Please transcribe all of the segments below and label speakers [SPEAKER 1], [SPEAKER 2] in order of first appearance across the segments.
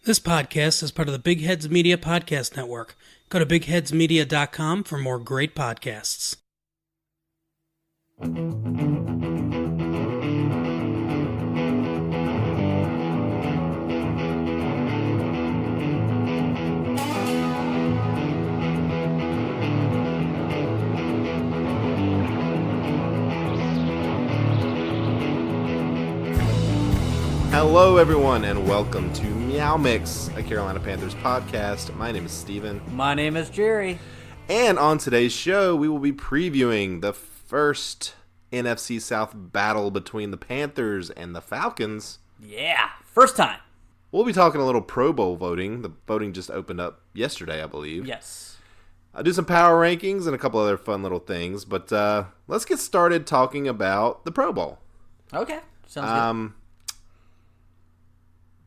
[SPEAKER 1] This podcast is part of the Big Heads Media Podcast Network. Go to bigheadsmedia.com for more great podcasts.
[SPEAKER 2] Hello, everyone, and welcome to MeowMix, a Carolina Panthers podcast. My name is Steven.
[SPEAKER 3] My name is Jerry.
[SPEAKER 2] And on today's show, we will be previewing the first NFC South battle between the Panthers and the Falcons.
[SPEAKER 3] Yeah, first time.
[SPEAKER 2] We'll be talking a little Pro Bowl voting. The voting just opened up yesterday, I believe.
[SPEAKER 3] Yes.
[SPEAKER 2] I'll do some power rankings and a couple other fun little things, but let's get started talking about the Pro Bowl.
[SPEAKER 3] Okay, sounds good.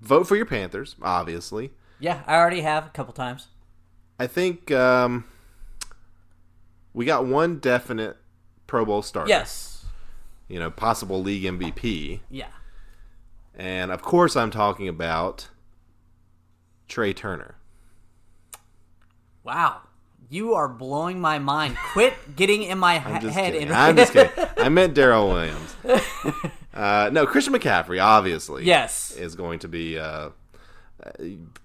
[SPEAKER 2] Vote for your Panthers, obviously.
[SPEAKER 3] Yeah, I already have a couple times.
[SPEAKER 2] I think we got one definite Pro Bowl starter.
[SPEAKER 3] Yes.
[SPEAKER 2] You know, possible league MVP.
[SPEAKER 3] Yeah.
[SPEAKER 2] And, of course, I'm talking about Trey Turner.
[SPEAKER 3] Wow. You are blowing my mind. Quit getting in my head.
[SPEAKER 2] I'm just kidding. I meant Darrell Williams. No, Christian McCaffrey, obviously.
[SPEAKER 3] Yes.
[SPEAKER 2] Is going to be,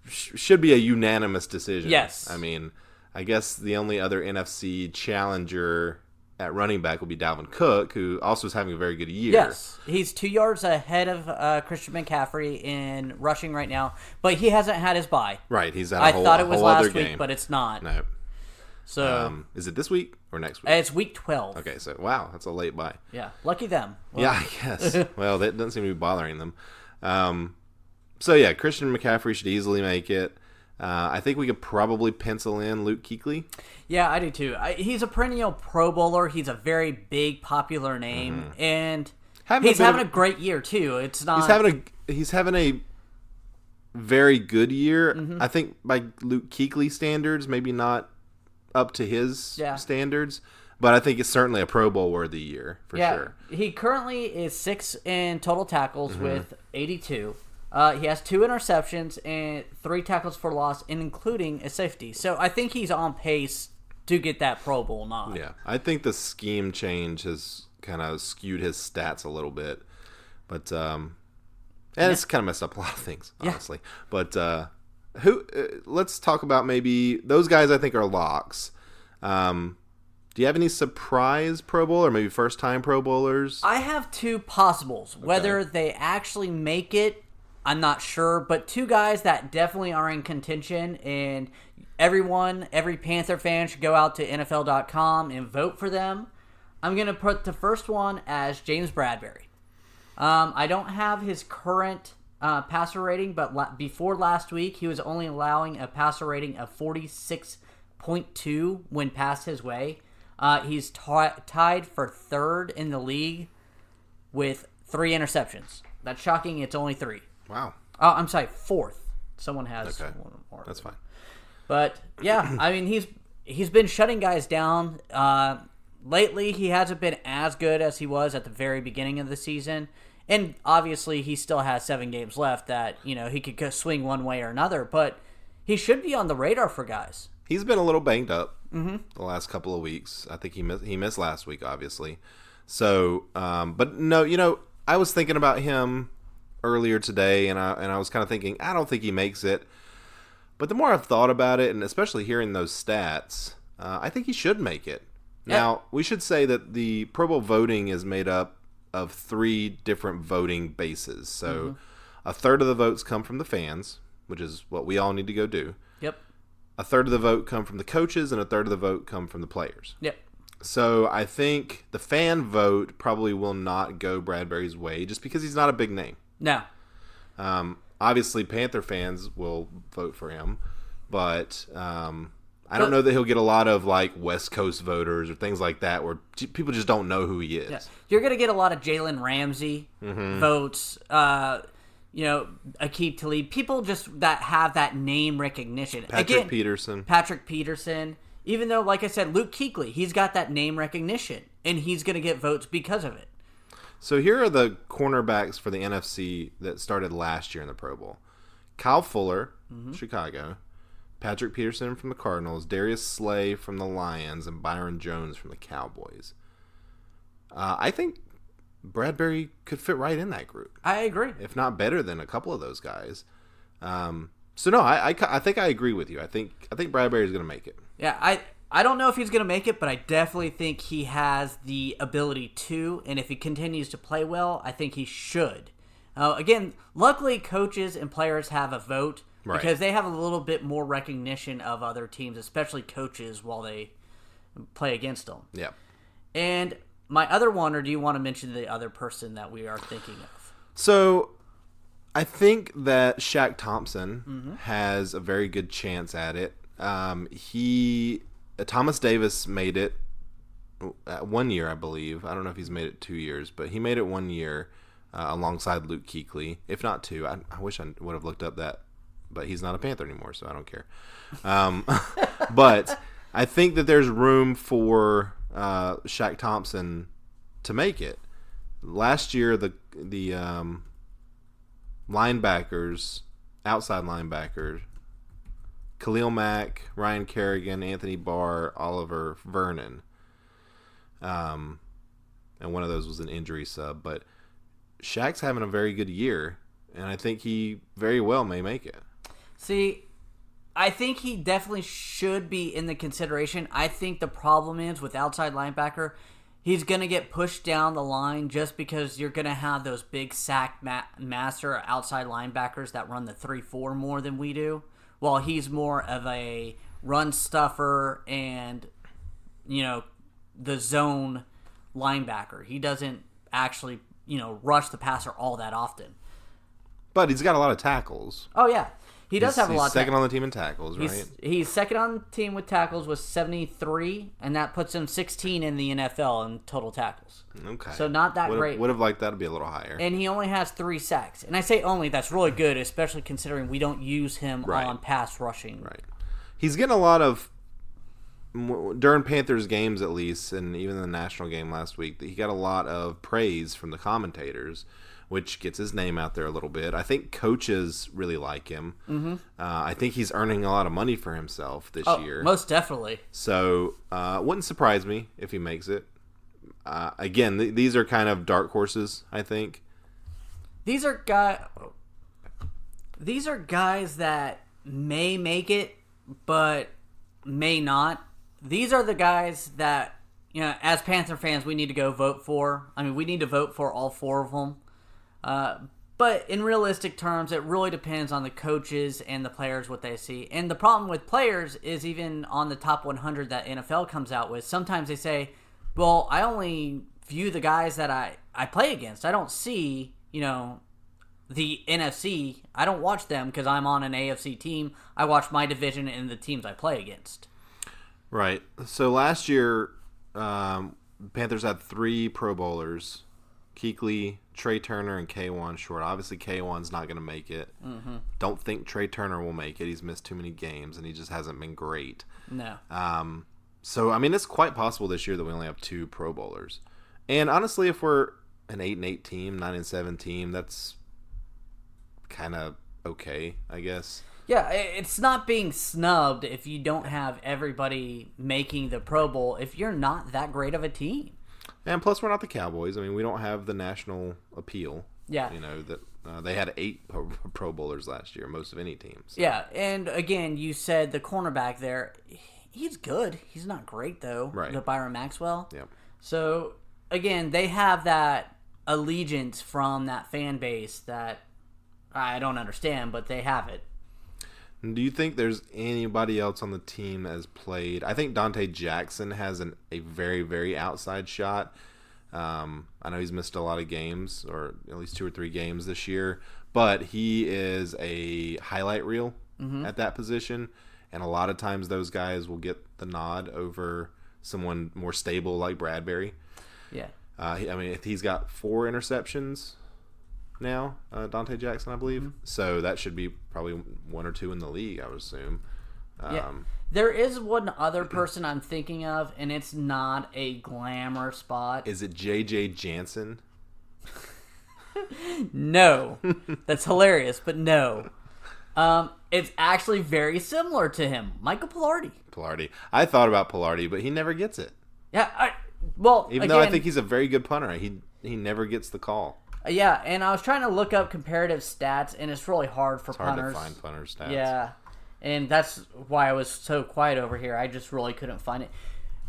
[SPEAKER 2] should be a unanimous decision.
[SPEAKER 3] Yes.
[SPEAKER 2] I mean, I guess the only other NFC challenger at running back will be Dalvin Cook, who also is having a very good year.
[SPEAKER 3] Yes. He's 2 yards ahead of Christian McCaffrey in rushing right now, but he hasn't had his bye.
[SPEAKER 2] Right. He's at
[SPEAKER 3] I
[SPEAKER 2] a whole,
[SPEAKER 3] thought it was
[SPEAKER 2] whole other
[SPEAKER 3] last week,
[SPEAKER 2] game.
[SPEAKER 3] but it's not.
[SPEAKER 2] No.
[SPEAKER 3] So
[SPEAKER 2] is it this week or next week?
[SPEAKER 3] It's week 12.
[SPEAKER 2] Okay, so wow, that's a late bye.
[SPEAKER 3] Yeah, lucky them. Well,
[SPEAKER 2] Yeah, I guess. Well, that doesn't seem to be bothering them. So yeah, Christian McCaffrey should easily make it. I think we could probably pencil in Luke Kuechly.
[SPEAKER 3] Yeah, I do too. He's a perennial Pro Bowler. He's a very big, popular name, and he's having a great year too. It's not.
[SPEAKER 2] He's having a very good year. I think by Luke Kuechly standards, maybe not up to his standards, but I think it's certainly a Pro Bowl worthy year for sure.
[SPEAKER 3] He currently is 6th in total tackles with 82. He has 2 interceptions and 3 tackles for loss, including a safety. So I think he's on pace to get that Pro Bowl nod.
[SPEAKER 2] Yeah, I think the scheme change has kind of skewed his stats a little bit, but it's kind of messed up a lot of things, honestly. But let's talk about maybe those guys. I think are locks. Do you have any surprise Pro Bowl or maybe first time Pro Bowlers?
[SPEAKER 3] I have 2 possibles. Okay. Whether they actually make it, I'm not sure, but 2 guys that definitely are in contention, and every Panther fan should go out to NFL.com and vote for them. I'm going to put the first one as James Bradberry. I don't have his current passer rating, but before last week, he was only allowing a passer rating of 46.2 when passed his way. He's tied for 3rd in the league with 3 interceptions. That's shocking. It's only 3.
[SPEAKER 2] Wow.
[SPEAKER 3] Oh, I'm sorry, 4th. Someone has one more.
[SPEAKER 2] That's fine.
[SPEAKER 3] But yeah, I mean he's been shutting guys down. Lately, he hasn't been as good as he was at the very beginning of the season. And obviously, he still has 7 games left that, he could go swing one way or another. But he should be on the radar for guys.
[SPEAKER 2] He's been a little banged up the last couple of weeks. I think he missed last week, obviously. So, but no, I was thinking about him earlier today, and I was kind of thinking, I don't think he makes it. But the more I've thought about it, and especially hearing those stats, I think he should make it. Now, we should say that the Pro Bowl voting is made up of 3 different voting bases. So a third of the votes come from the fans, which is what we all need to go do.
[SPEAKER 3] Yep.
[SPEAKER 2] A third of the vote come from the coaches, and a third of the vote come from the players.
[SPEAKER 3] Yep.
[SPEAKER 2] So I think the fan vote probably will not go Bradberry's way just because he's not a big name.
[SPEAKER 3] No.
[SPEAKER 2] Obviously, Panther fans will vote for him, but I don't know that he'll get a lot of like West Coast voters or things like that where people just don't know who he is.
[SPEAKER 3] Yeah. You're going to get a lot of Jalen Ramsey votes, Aqib Talib, people just that have that name recognition.
[SPEAKER 2] Patrick Peterson.
[SPEAKER 3] Even though, like I said, Luke Kuechly, he's got that name recognition, and he's going to get votes because of it.
[SPEAKER 2] So here are the cornerbacks for the NFC that started last year in the Pro Bowl. Kyle Fuller, Chicago, Patrick Peterson from the Cardinals, Darius Slay from the Lions, and Byron Jones from the Cowboys. I think Bradbury could fit right in that group.
[SPEAKER 3] I agree.
[SPEAKER 2] If not better than a couple of those guys. So no, I think I agree with you. I think Bradbury is going to make it.
[SPEAKER 3] Yeah, I don't know if he's going to make it, but I definitely think he has the ability to, and if he continues to play well, I think he should. Again, luckily coaches and players have a vote because they have a little bit more recognition of other teams, especially coaches, while they play against them.
[SPEAKER 2] Yeah.
[SPEAKER 3] And my other one, or do you want to mention the other person that we are thinking of?
[SPEAKER 2] So I think that Shaq Thompson has a very good chance at it. Thomas Davis made it 1 year, I believe. I don't know if he's made it 2 years, but he made it 1 year alongside Luke Kuechly, if not two. I wish I would have looked up that, but he's not a Panther anymore, so I don't care. But I think that there's room for Shaq Thompson to make it. Last year, the linebackers, outside linebackers, Khalil Mack, Ryan Kerrigan, Anthony Barr, Oliver Vernon. And one of those was an injury sub. But Shaq's having a very good year, and I think he very well may make it.
[SPEAKER 3] See, I think he definitely should be in the consideration. I think the problem is with outside linebacker, he's going to get pushed down the line just because you're going to have those big sack master outside linebackers that run the 3-4 more than we do. While he's more of a run stuffer and, the zone linebacker. He doesn't actually, rush the passer all that often.
[SPEAKER 2] But he's got a lot of tackles.
[SPEAKER 3] Oh, yeah. He does have a lot of tackles.
[SPEAKER 2] He's second on the team in tackles, right?
[SPEAKER 3] He's second on the team with tackles with 73, and that puts him 16 in the NFL in total tackles.
[SPEAKER 2] Okay.
[SPEAKER 3] So not that great.
[SPEAKER 2] Would have liked that to be a little higher.
[SPEAKER 3] And he only has 3 sacks. And I say only, that's really good, especially considering we don't use him on pass rushing.
[SPEAKER 2] Right. He's getting a lot of, during Panthers games at least, and even in the national game last week, he got a lot of praise from the commentators, which gets his name out there a little bit. I think coaches really like him. Mm-hmm. I think he's earning a lot of money for himself this year.
[SPEAKER 3] Most definitely.
[SPEAKER 2] So wouldn't surprise me if he makes it. Again, these are kind of dark horses, I think.
[SPEAKER 3] These are guys that may make it, but may not. These are the guys that, as Panther fans, we need to go vote for. I mean, we need to vote for all 4 of them. But in realistic terms, it really depends on the coaches and the players, what they see. And the problem with players is even on the top 100 that NFL comes out with, sometimes they say, well, I only view the guys that I play against. I don't see, the NFC. I don't watch them because I'm on an AFC team. I watch my division and the teams I play against.
[SPEAKER 2] Right. So last year, Panthers had 3 Pro Bowlers. Kuechly, Trey Turner, and K1 Short. Obviously, K1's not going to make it. Mm-hmm. Don't think Trey Turner will make it. He's missed too many games, and he just hasn't been great.
[SPEAKER 3] No.
[SPEAKER 2] So, I mean, it's quite possible this year that we only have 2 Pro Bowlers. And honestly, if we're an 8-8 team, 9-7 team, that's kind of okay, I guess.
[SPEAKER 3] Yeah, it's not being snubbed if you don't have everybody making the Pro Bowl if you're not that great of a team.
[SPEAKER 2] And plus, we're not the Cowboys. I mean, we don't have the national appeal.
[SPEAKER 3] Yeah.
[SPEAKER 2] That they had 8 Pro Bowlers last year, most of any team. So.
[SPEAKER 3] Yeah, and again, you said the cornerback there, he's good. He's not great, though.
[SPEAKER 2] Right.
[SPEAKER 3] The Byron Maxwell.
[SPEAKER 2] Yep.
[SPEAKER 3] So, again, they have that allegiance from that fan base that I don't understand, but they have it.
[SPEAKER 2] Do you think there's anybody else on the team that has played? I think Dante Jackson has a very, very outside shot. I know he's missed a lot of games, or at least 2 or 3 games this year, but he is a highlight reel at that position, and a lot of times those guys will get the nod over someone more stable like Bradbury.
[SPEAKER 3] Yeah.
[SPEAKER 2] He's got 4 interceptions now, Dante Jackson, I believe. Mm-hmm. So that should be probably 1 or 2 in the league, I would assume.
[SPEAKER 3] Yeah. There is one other person I'm thinking of, and it's not a glamour spot.
[SPEAKER 2] Is it J.J. Jansen?
[SPEAKER 3] No. That's hilarious, but no. It's actually very similar to him, Michael Pilardi.
[SPEAKER 2] Pilardi. I thought about Pilardi, but he never gets it.
[SPEAKER 3] Yeah,
[SPEAKER 2] even though I think he's a very good punter, he never gets the call.
[SPEAKER 3] Yeah, and I was trying to look up comparative stats, and it's really hard for punters.
[SPEAKER 2] Hard to find punter stats.
[SPEAKER 3] Yeah, and that's why I was so quiet over here. I just really couldn't find it.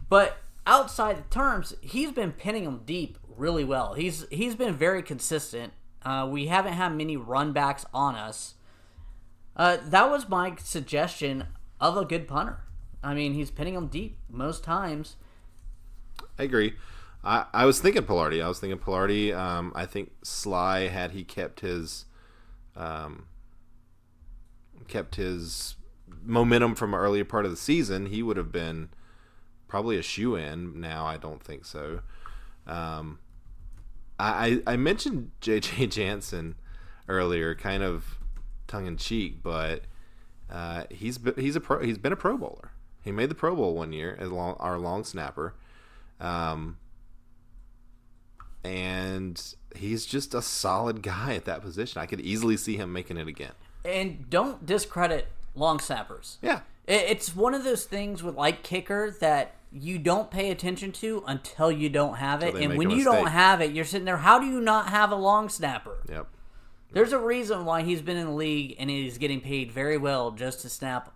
[SPEAKER 3] But outside the terms, he's been pinning them deep really well. He's been very consistent. We haven't had many run backs on us. That was my suggestion of a good punter. I mean, he's pinning them deep most times.
[SPEAKER 2] I agree. I was thinking Pilardi. I think Sly, had he kept his momentum from an earlier part of the season, he would have been probably a shoe-in. Now I don't think so. I mentioned J.J. Jansen earlier, kind of tongue-in-cheek, but he's been a Pro Bowler. He made the Pro Bowl one year as our long snapper. And he's just a solid guy at that position. I could easily see him making it again.
[SPEAKER 3] And don't discredit long snappers.
[SPEAKER 2] Yeah.
[SPEAKER 3] It's one of those things with like kicker that you don't pay attention to until you don't have it. And when you don't have it, you're sitting there, how do you not have a long snapper?
[SPEAKER 2] Yep.
[SPEAKER 3] There's a reason why he's been in the league and he's getting paid very well just to snap,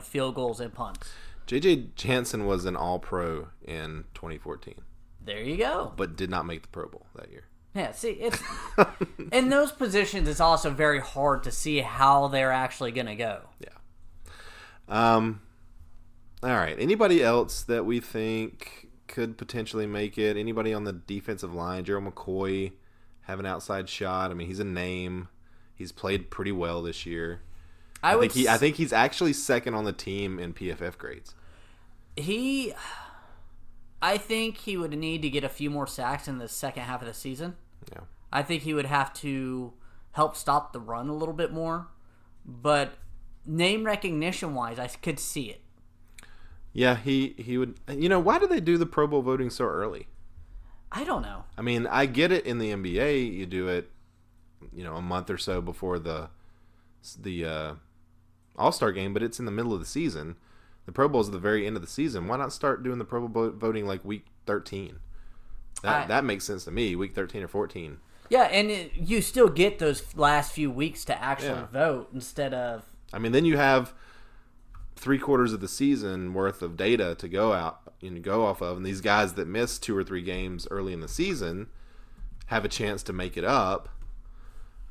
[SPEAKER 3] field goals and punts.
[SPEAKER 2] J.J. Jansen was an All-Pro in 2014.
[SPEAKER 3] There you go.
[SPEAKER 2] But did not make the Pro Bowl that year.
[SPEAKER 3] Yeah, see, it's in those positions, it's also very hard to see how they're actually going to go.
[SPEAKER 2] Yeah. All right. Anybody else that we think could potentially make it? Anybody on the defensive line? Gerald McCoy have an outside shot. I mean, he's a name. He's played pretty well this year. I think he's actually second on the team in PFF grades.
[SPEAKER 3] I think he would need to get a few more sacks in the second half of the season.
[SPEAKER 2] Yeah.
[SPEAKER 3] I think he would have to help stop the run a little bit more. But name recognition-wise, I could see it.
[SPEAKER 2] Yeah, he would. Why do they do the Pro Bowl voting so early?
[SPEAKER 3] I don't know.
[SPEAKER 2] I mean, I get it in the NBA. You do it, a month or so before the All-Star game, but it's in the middle of the season. The Pro Bowl is at the very end of the season. Why not start doing the Pro Bowl voting like week 13? That makes sense to me, week 13 or 14.
[SPEAKER 3] Yeah, and you still get those last few weeks to actually vote instead of...
[SPEAKER 2] I mean, then you have 3/4 of the season worth of data to go off of, and these guys that miss 2 or 3 games early in the season have a chance to make it up.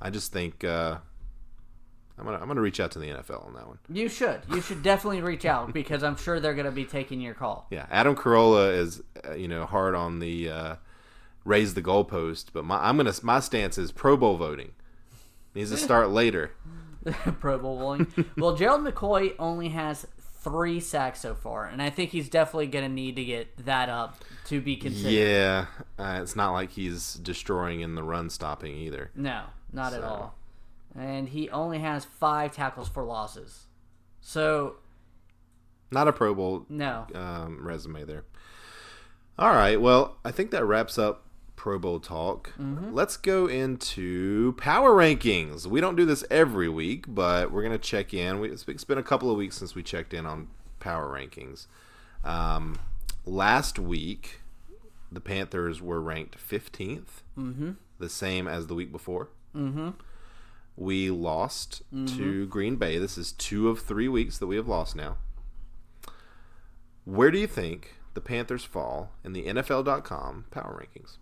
[SPEAKER 2] I just think... I'm gonna reach out to the NFL on that one.
[SPEAKER 3] You should definitely reach out because I'm sure they're gonna be taking your call.
[SPEAKER 2] Yeah, Adam Carolla is hard on the raise the goalpost, but my stance is Pro Bowl voting needs to start later.
[SPEAKER 3] Pro Bowl voting. Well, Gerald McCoy only has 3 sacks so far, and I think he's definitely gonna need to get that up to be considered.
[SPEAKER 2] Yeah, it's not like he's destroying in the run stopping either.
[SPEAKER 3] No, not at all. And he only has 5 tackles for losses. So...
[SPEAKER 2] not a Pro Bowl resume there. All right, well, I think that wraps up Pro Bowl talk. Mm-hmm. Let's go into power rankings. We don't do this every week, but we're going to check in. It's been a couple of weeks since we checked in on power rankings. Last week, the Panthers were ranked 15th, the same as the week before. Mm-hmm. We lost to Green Bay. This is 2 of 3 weeks that we have lost now. Where do you think the Panthers fall in the NFL.com power rankings?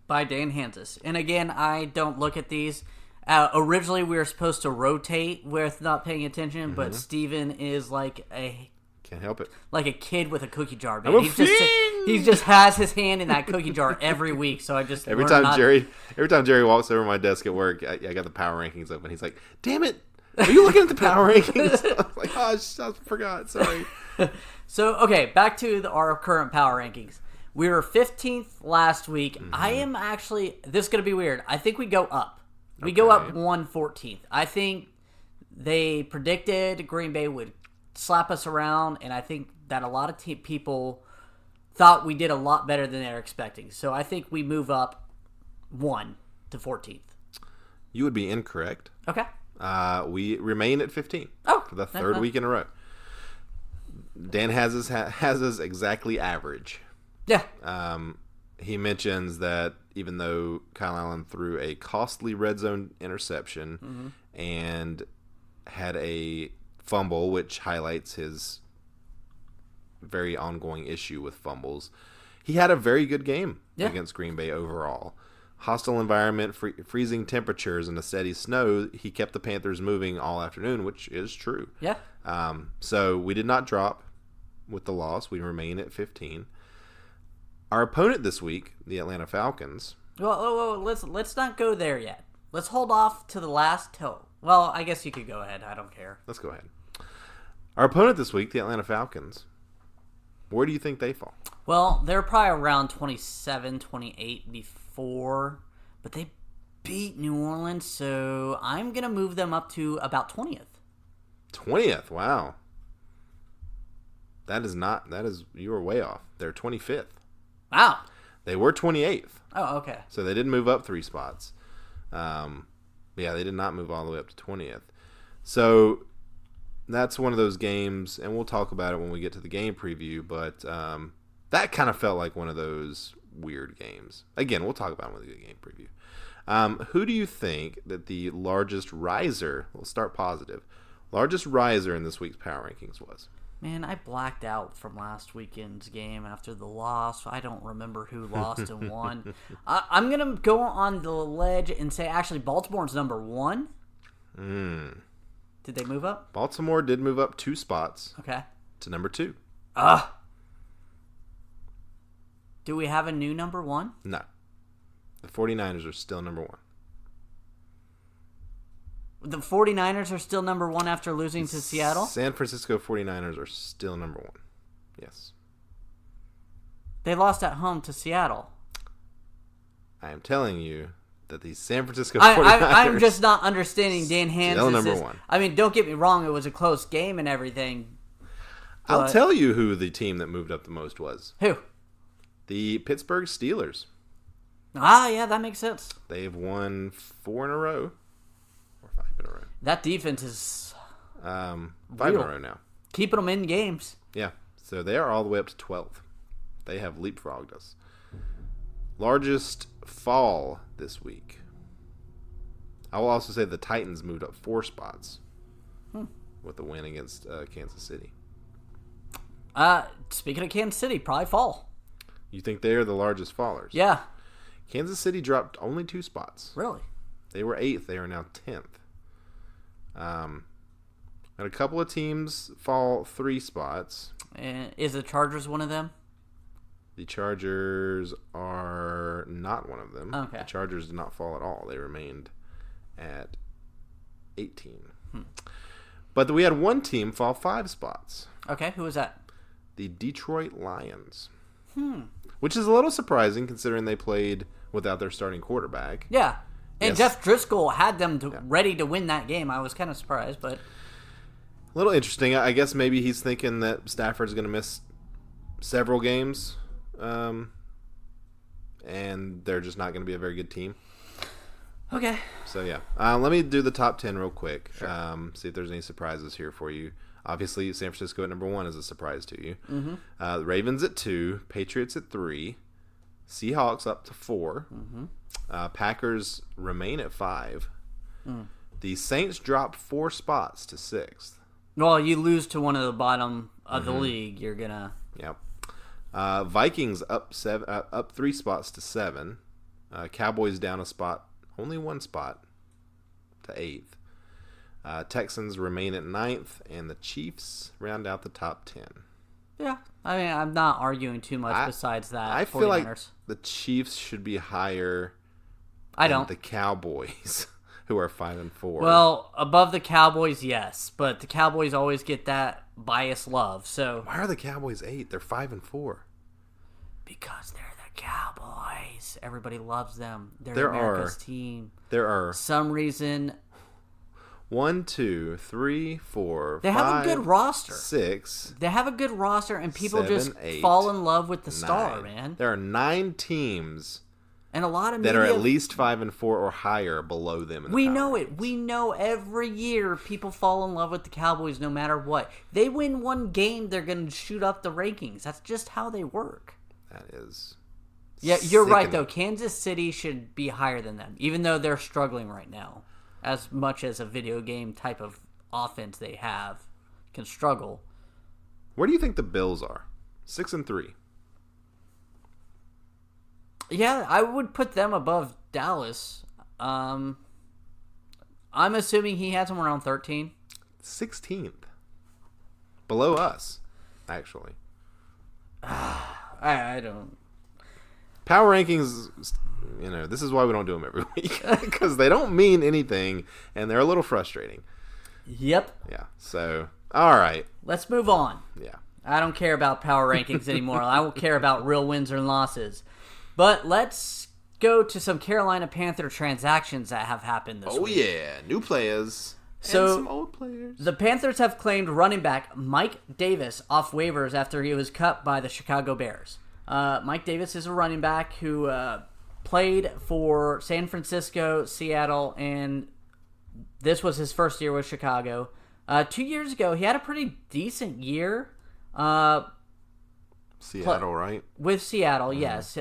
[SPEAKER 3] By Dan Hansis. And again, I don't look at these. Originally, we were supposed to rotate with not paying attention, but Steven is like a...
[SPEAKER 2] can't help it.
[SPEAKER 3] Like a kid with a cookie jar. Man. He just has his hand in that cookie jar every week. So I just
[SPEAKER 2] every time Jerry walks over my desk at work, I got the power rankings up, and he's like, "Damn it, are you looking at the power rankings?" I was like, "Oh, I forgot. Sorry."
[SPEAKER 3] So okay, back to our current power rankings. We were 15th last week. I am actually... this is going to be weird. I think we go up. We go up 114th. I think they predicted Green Bay would slap us around, and I think that a lot of people thought we did a lot better than they were expecting. So I think we move up 1 to 14th.
[SPEAKER 2] You would be incorrect.
[SPEAKER 3] Okay.
[SPEAKER 2] We remain at 15 for the third week in a row. Dan has us exactly average.
[SPEAKER 3] Yeah.
[SPEAKER 2] He mentions that even though Kyle Allen threw a costly red zone interception and had a fumble, which highlights his very ongoing issue with fumbles, he had a very good game against Green Bay overall. Hostile environment, freezing temperatures, and a steady snow, he kept the Panthers moving all afternoon, which is true.
[SPEAKER 3] Yeah.
[SPEAKER 2] So we did not drop with the loss. We remain at 15. Our opponent this week, the Atlanta Falcons.
[SPEAKER 3] Well, let's not go there yet. Let's hold off to the last Well, I guess you could go ahead. I don't care.
[SPEAKER 2] Let's go ahead. Our opponent this week, the Atlanta Falcons. Where do you think they fall?
[SPEAKER 3] Well, they're probably around 27, 28 before, but they beat New Orleans, so I'm going to move them up to about 20th.
[SPEAKER 2] 20th? Wow. You were way off. They're 25th.
[SPEAKER 3] Wow.
[SPEAKER 2] They were 28th.
[SPEAKER 3] Oh, okay.
[SPEAKER 2] So they did move up 3 spots. Yeah, they did not move all the way up to 20th. So that's one of those games, and we'll talk about it when we get to the game preview, but that kind of felt like one of those weird games. Again, we'll talk about it when we get the game preview. Who do you think that the largest riser, we'll start positive, largest riser in this week's power rankings was?
[SPEAKER 3] Man, I blacked out from last weekend's game after the loss. I don't remember who lost and won. I'm going to go on the ledge and say actually Baltimore's number 1. Did they move up?
[SPEAKER 2] Baltimore did move up 2 spots.
[SPEAKER 3] Okay.
[SPEAKER 2] To number 2.
[SPEAKER 3] Do we have a new number 1?
[SPEAKER 2] No. The 49ers are still number 1.
[SPEAKER 3] The 49ers are still number 1 after losing to Seattle?
[SPEAKER 2] San Francisco 49ers are still number 1. Yes.
[SPEAKER 3] They lost at home to Seattle.
[SPEAKER 2] I am telling you that the San Francisco 49ers...
[SPEAKER 3] I'm just not understanding Dan Hans.
[SPEAKER 2] Still number 1.
[SPEAKER 3] I mean, don't get me wrong. It was a close game and everything.
[SPEAKER 2] I'll tell you who the team that moved up the most was.
[SPEAKER 3] Who?
[SPEAKER 2] The Pittsburgh Steelers.
[SPEAKER 3] Yeah, that makes sense.
[SPEAKER 2] They've won 4 in a row. Or 5 in a row.
[SPEAKER 3] That defense is
[SPEAKER 2] 5 in a row now.
[SPEAKER 3] Keeping them in games.
[SPEAKER 2] Yeah. So they are all the way up to 12th. They have leapfrogged us. Largest fall this week. I will also say the Titans moved up 4 spots with the win against Kansas City.
[SPEAKER 3] Speaking of Kansas City, probably fall.
[SPEAKER 2] You think they are the largest fallers?
[SPEAKER 3] Yeah.
[SPEAKER 2] Kansas City dropped only 2 spots.
[SPEAKER 3] Really?
[SPEAKER 2] They were 8th. They are now 10th. And a couple of teams fall 3 spots.
[SPEAKER 3] Is the Chargers one of them?
[SPEAKER 2] The Chargers are not one of them.
[SPEAKER 3] Okay.
[SPEAKER 2] The Chargers did not fall at all. They remained at 18. But we had one team fall 5 spots.
[SPEAKER 3] Okay, who was that?
[SPEAKER 2] The Detroit Lions. Which is a little surprising considering they played without their starting quarterback.
[SPEAKER 3] Yeah. And
[SPEAKER 2] Yes.
[SPEAKER 3] Jeff Driscoll had them ready to win that game. I was kind of surprised, but...
[SPEAKER 2] A little interesting. I guess maybe he's thinking that Stafford's going to miss several games. And they're just not going to be a very good team.
[SPEAKER 3] Okay.
[SPEAKER 2] So, yeah. Let me do the top 10 real quick.
[SPEAKER 3] Sure.
[SPEAKER 2] See if there's any surprises here for you. Obviously, San Francisco at number 1 is a surprise to you. The Ravens at 2. Patriots at 3. Seahawks up to 4. Packers remain at 5. The Saints dropped 4 spots to 6th.
[SPEAKER 3] Well, you lose to one of the bottom of the league, you're going to...
[SPEAKER 2] Yep. Vikings up 3 spots to 7. Cowboys down a spot, only 1 spot, to 8th. Texans remain at 9th, and the Chiefs round out the top 10.
[SPEAKER 3] Yeah. I mean, I'm not arguing too much besides that.
[SPEAKER 2] I
[SPEAKER 3] 49ers.
[SPEAKER 2] feel like the Chiefs should be higher than the Cowboys, who are 5 and 4.
[SPEAKER 3] Well, above the Cowboys, yes. But the Cowboys always get that biased love, so...
[SPEAKER 2] Why are the Cowboys 8? They're 5 and 4.
[SPEAKER 3] Because they're the Cowboys. Everybody loves them. They're America's team.
[SPEAKER 2] There are...
[SPEAKER 3] Some reason...
[SPEAKER 2] 1, 2, 3, 4,
[SPEAKER 3] They
[SPEAKER 2] 5,
[SPEAKER 3] have a good roster.
[SPEAKER 2] 6.
[SPEAKER 3] They have a good roster, and people
[SPEAKER 2] 7,
[SPEAKER 3] just
[SPEAKER 2] 8,
[SPEAKER 3] fall in love with the
[SPEAKER 2] 9.
[SPEAKER 3] star, man.
[SPEAKER 2] There are 9 teams
[SPEAKER 3] And a lot of
[SPEAKER 2] that
[SPEAKER 3] media,
[SPEAKER 2] are at least 5-4 or higher below them. In the
[SPEAKER 3] we
[SPEAKER 2] power
[SPEAKER 3] know
[SPEAKER 2] rankings.
[SPEAKER 3] it. We know every year people fall in love with the Cowboys no matter what. They win one game, they're going to shoot up the rankings. That's just how they work.
[SPEAKER 2] That is.
[SPEAKER 3] Yeah, you're right,
[SPEAKER 2] sickening.
[SPEAKER 3] though. Kansas City should be higher than them, even though they're struggling right now. As much as a video game type of offense they have can struggle.
[SPEAKER 2] Where do you think the Bills are? 6-3.
[SPEAKER 3] Yeah, I would put them above Dallas. I'm assuming he has them around 13.
[SPEAKER 2] 16th. Below us, actually.
[SPEAKER 3] I don't.
[SPEAKER 2] Power rankings, this is why we don't do them every week. Because they don't mean anything, and they're a little frustrating.
[SPEAKER 3] Yep.
[SPEAKER 2] Yeah, so, all right.
[SPEAKER 3] Let's move on.
[SPEAKER 2] Yeah.
[SPEAKER 3] I don't care about power rankings anymore. I don't care about real wins or losses. But let's go to some Carolina Panther transactions that have happened this week.
[SPEAKER 2] Oh, yeah. New players.
[SPEAKER 3] So,
[SPEAKER 2] and some old players.
[SPEAKER 3] The Panthers have claimed running back Mike Davis off waivers after he was cut by the Chicago Bears. Mike Davis is a running back who played for San Francisco, Seattle, and this was his first year with Chicago. 2 years ago, he had a pretty decent year.
[SPEAKER 2] Seattle, right?
[SPEAKER 3] With Seattle, yes.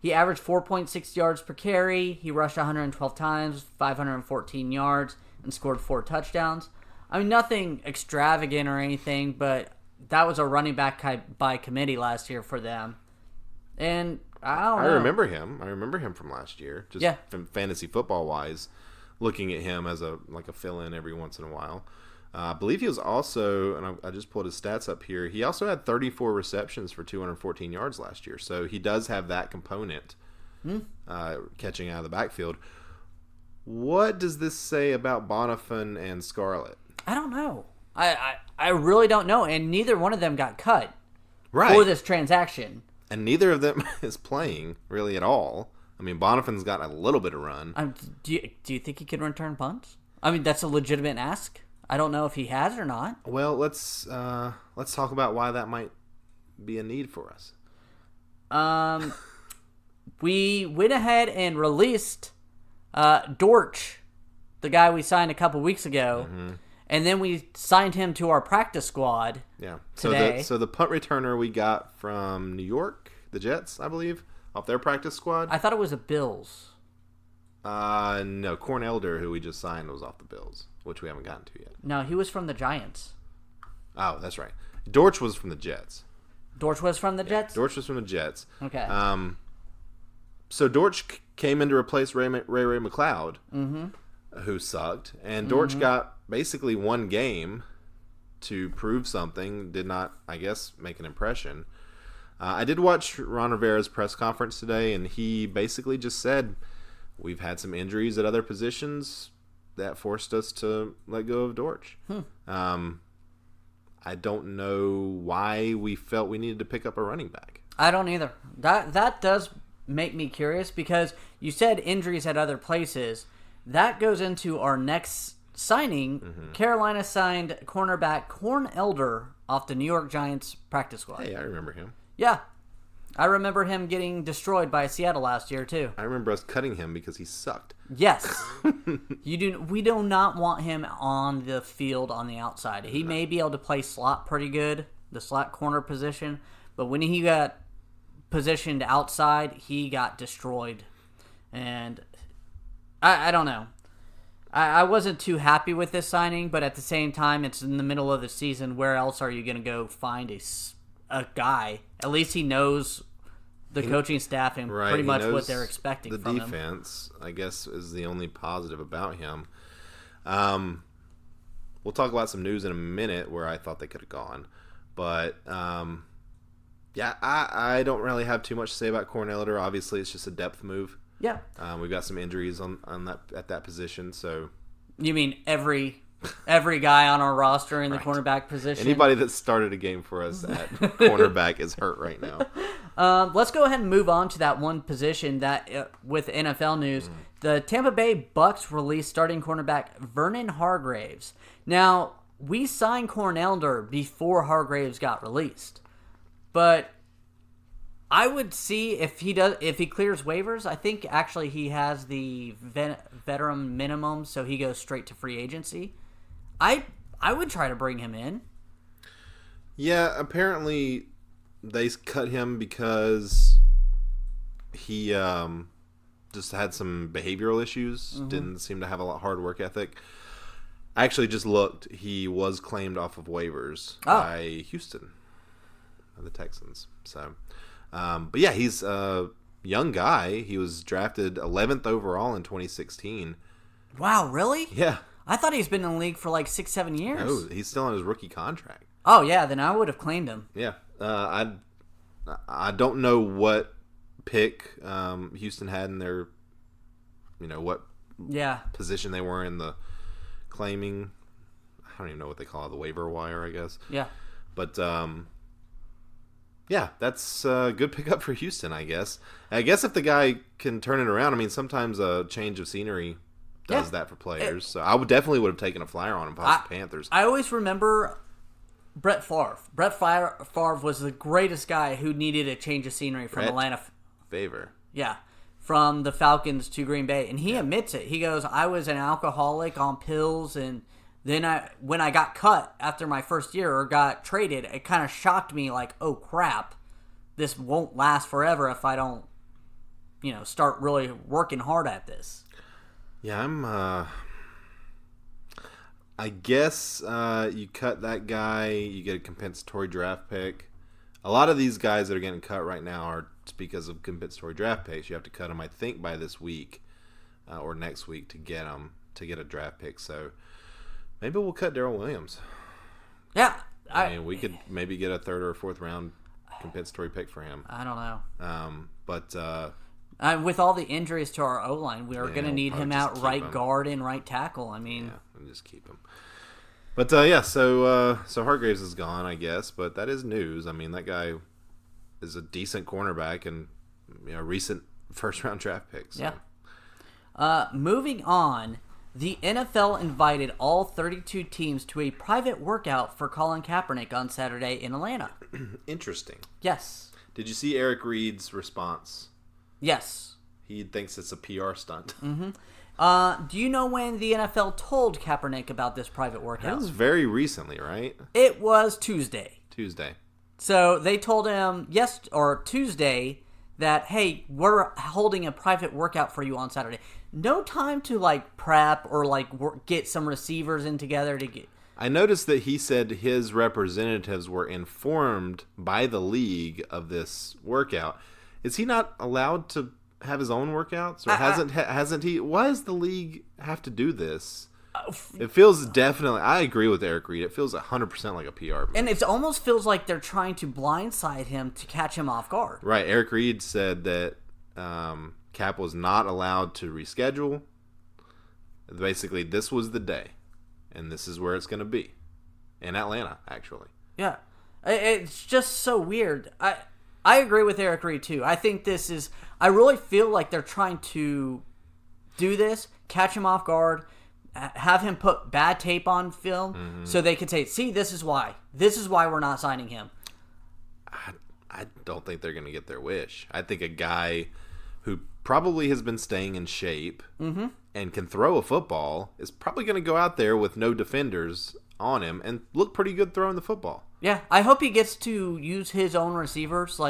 [SPEAKER 3] He averaged 4.6 yards per carry. He rushed 112 times, 514 yards, and scored 4 touchdowns. I mean, nothing extravagant or anything, but that was a running back by committee last year for them. And I don't know.
[SPEAKER 2] I remember him. I remember him from last year. Just
[SPEAKER 3] Yeah.
[SPEAKER 2] from fantasy football wise, looking at him as a fill-in every once in a while. I believe he was also, and I just pulled his stats up here, he also had 34 receptions for 214 yards last year. So he does have that component, catching out of the backfield. What does this say about Bonifant and Scarlett?
[SPEAKER 3] I don't know. I really don't know. And neither one of them got cut
[SPEAKER 2] Right.
[SPEAKER 3] for this transaction.
[SPEAKER 2] And neither of them is playing really at all. I mean, Bonifant's got a little bit of run.
[SPEAKER 3] Do you think he can return punts? I mean, that's a legitimate ask. I don't know if he has or not.
[SPEAKER 2] Well, let's talk about why that might be a need for us.
[SPEAKER 3] We went ahead and released Dortch, the guy we signed a couple weeks ago, and then we signed him to our practice squad.
[SPEAKER 2] Yeah.
[SPEAKER 3] Today.
[SPEAKER 2] So the punt returner we got from New York, the Jets, I believe, off their practice squad.
[SPEAKER 3] I thought it was the Bills.
[SPEAKER 2] No, Corn Elder, who we just signed, was off the Bills, which we haven't gotten to yet.
[SPEAKER 3] No, he was from the Giants.
[SPEAKER 2] Oh, that's right. Dortch was from the Jets.
[SPEAKER 3] Dortch was from the Jets?
[SPEAKER 2] Dortch was from the Jets.
[SPEAKER 3] Okay.
[SPEAKER 2] So Dortch came in to replace Ray McLeod, who sucked, and Dortch got basically one game to prove something. Did not, I guess, make an impression. I did watch Ron Rivera's press conference today, and he basically just said, we've had some injuries at other positions that forced us to let go of Dortch. I don't know why we felt we needed to pick up a running back.
[SPEAKER 3] I don't either. That does make me curious because you said injuries at other places. That goes into our next signing. Carolina signed cornerback Corn Elder off the New York Giants practice squad.
[SPEAKER 2] Hey, I remember him.
[SPEAKER 3] Yeah. I remember him getting destroyed by Seattle last year, too.
[SPEAKER 2] I remember us cutting him because he sucked.
[SPEAKER 3] Yes. We do not want him on the field on the outside. He may be able to play slot pretty good, the slot corner position, but when he got positioned outside, he got destroyed. And I don't know. I wasn't too happy with this signing, but at the same time, it's in the middle of the season. Where else are you going to go find a guy? At least he knows the coaching staff and pretty much what they're expecting from him.
[SPEAKER 2] The defense, I guess, is the only positive about him. We'll talk about some news in a minute where I thought they could have gone. But, yeah, I don't really have too much to say about Corn Elder. Obviously, it's just a depth move.
[SPEAKER 3] Yeah.
[SPEAKER 2] We've got some injuries on that at that position, so...
[SPEAKER 3] You mean every guy on our roster in the cornerback position?
[SPEAKER 2] Anybody that started a game for us at cornerback is hurt right now.
[SPEAKER 3] Let's go ahead and move on to that one position that, with NFL news, the Tampa Bay Bucks released starting cornerback Vernon Hargraves. Now, we signed Corn Elder before Hargraves got released, but I would see if he clears waivers. I think actually he has the veteran minimum, so he goes straight to free agency. I would try to bring him in.
[SPEAKER 2] Yeah, apparently they cut him because he just had some behavioral issues. Mm-hmm. Didn't seem to have a hard work ethic. I actually just looked. He was claimed off of waivers by Houston, the Texans. So, but yeah, he's a young guy. He was drafted 11th overall in 2016.
[SPEAKER 3] Wow, really?
[SPEAKER 2] Yeah.
[SPEAKER 3] I thought he's been in the league for like 6-7 years.
[SPEAKER 2] No, he's still on his rookie contract.
[SPEAKER 3] Oh, yeah, then I would have claimed him.
[SPEAKER 2] Yeah. I don't know what pick Houston had in their, what position they were in the claiming. I don't even know what they call it, the waiver wire, I guess.
[SPEAKER 3] Yeah.
[SPEAKER 2] But, yeah, that's a good pickup for Houston, I guess. I guess if the guy can turn it around, I mean, sometimes a change of scenery does that for players. So I would have taken a flyer on him if I was the Panthers.
[SPEAKER 3] I always remember Brett Favre. Brett Favre was the greatest guy who needed a change of scenery from Atlanta. Yeah, from the Falcons to Green Bay. And he admits it. He goes, I was an alcoholic on pills, and then when I got cut after my first year or got traded, it kind of shocked me like, oh, crap, this won't last forever if I don't, start really working hard at this.
[SPEAKER 2] Yeah, I guess you cut that guy, you get a compensatory draft pick. A lot of these guys that are getting cut right now are because of compensatory draft picks. You have to cut them, I think, by this week or next week to get a draft pick. So maybe we'll cut Darrell Williams.
[SPEAKER 3] Yeah.
[SPEAKER 2] I mean, we could maybe get a third or fourth round compensatory pick for him.
[SPEAKER 3] I don't know.
[SPEAKER 2] But
[SPEAKER 3] with all the injuries to our O-line, we are going to need him out right guard and right tackle. I mean,
[SPEAKER 2] and just keep him. But so Hargraves is gone, I guess. But that is news. I mean, that guy is a decent cornerback and recent first round draft pick. So.
[SPEAKER 3] Yeah. Moving on, the NFL invited all 32 teams to a private workout for Colin Kaepernick on Saturday in Atlanta.
[SPEAKER 2] Interesting.
[SPEAKER 3] Yes.
[SPEAKER 2] Did you see Eric Reed's response?
[SPEAKER 3] Yes.
[SPEAKER 2] He thinks it's a PR stunt.
[SPEAKER 3] Mm-hmm. Do you know when the NFL told Kaepernick about this private workout?
[SPEAKER 2] It was very recently, right?
[SPEAKER 3] It was Tuesday. So they told him Tuesday that, hey, we're holding a private workout for you on Saturday. No time to prep or get some receivers in together to get.
[SPEAKER 2] I noticed that he said his representatives were informed by the league of this workout. Is he not allowed to have his own workouts, or hasn't he? Why does the league have to do this? It feels definitely. I agree with Eric Reed. It feels 100% like a PR move.
[SPEAKER 3] And it almost feels like they're trying to blindside him to catch him off guard.
[SPEAKER 2] Right. Eric Reed said that Cap was not allowed to reschedule. Basically, this was the day, and this is where it's going to be in Atlanta. Actually.
[SPEAKER 3] Yeah, it's just so weird. I agree with Eric Reed, too. I think this is... I really feel like they're trying to do this, catch him off guard, have him put bad tape on film, so they could say, see, this is why. This is why we're not signing him.
[SPEAKER 2] I don't think they're going to get their wish. I think a guy who probably has been staying in shape and can throw a football is probably going to go out there with no defenders on him and look pretty good throwing the football.
[SPEAKER 3] Yeah, I hope he gets to use his own receivers.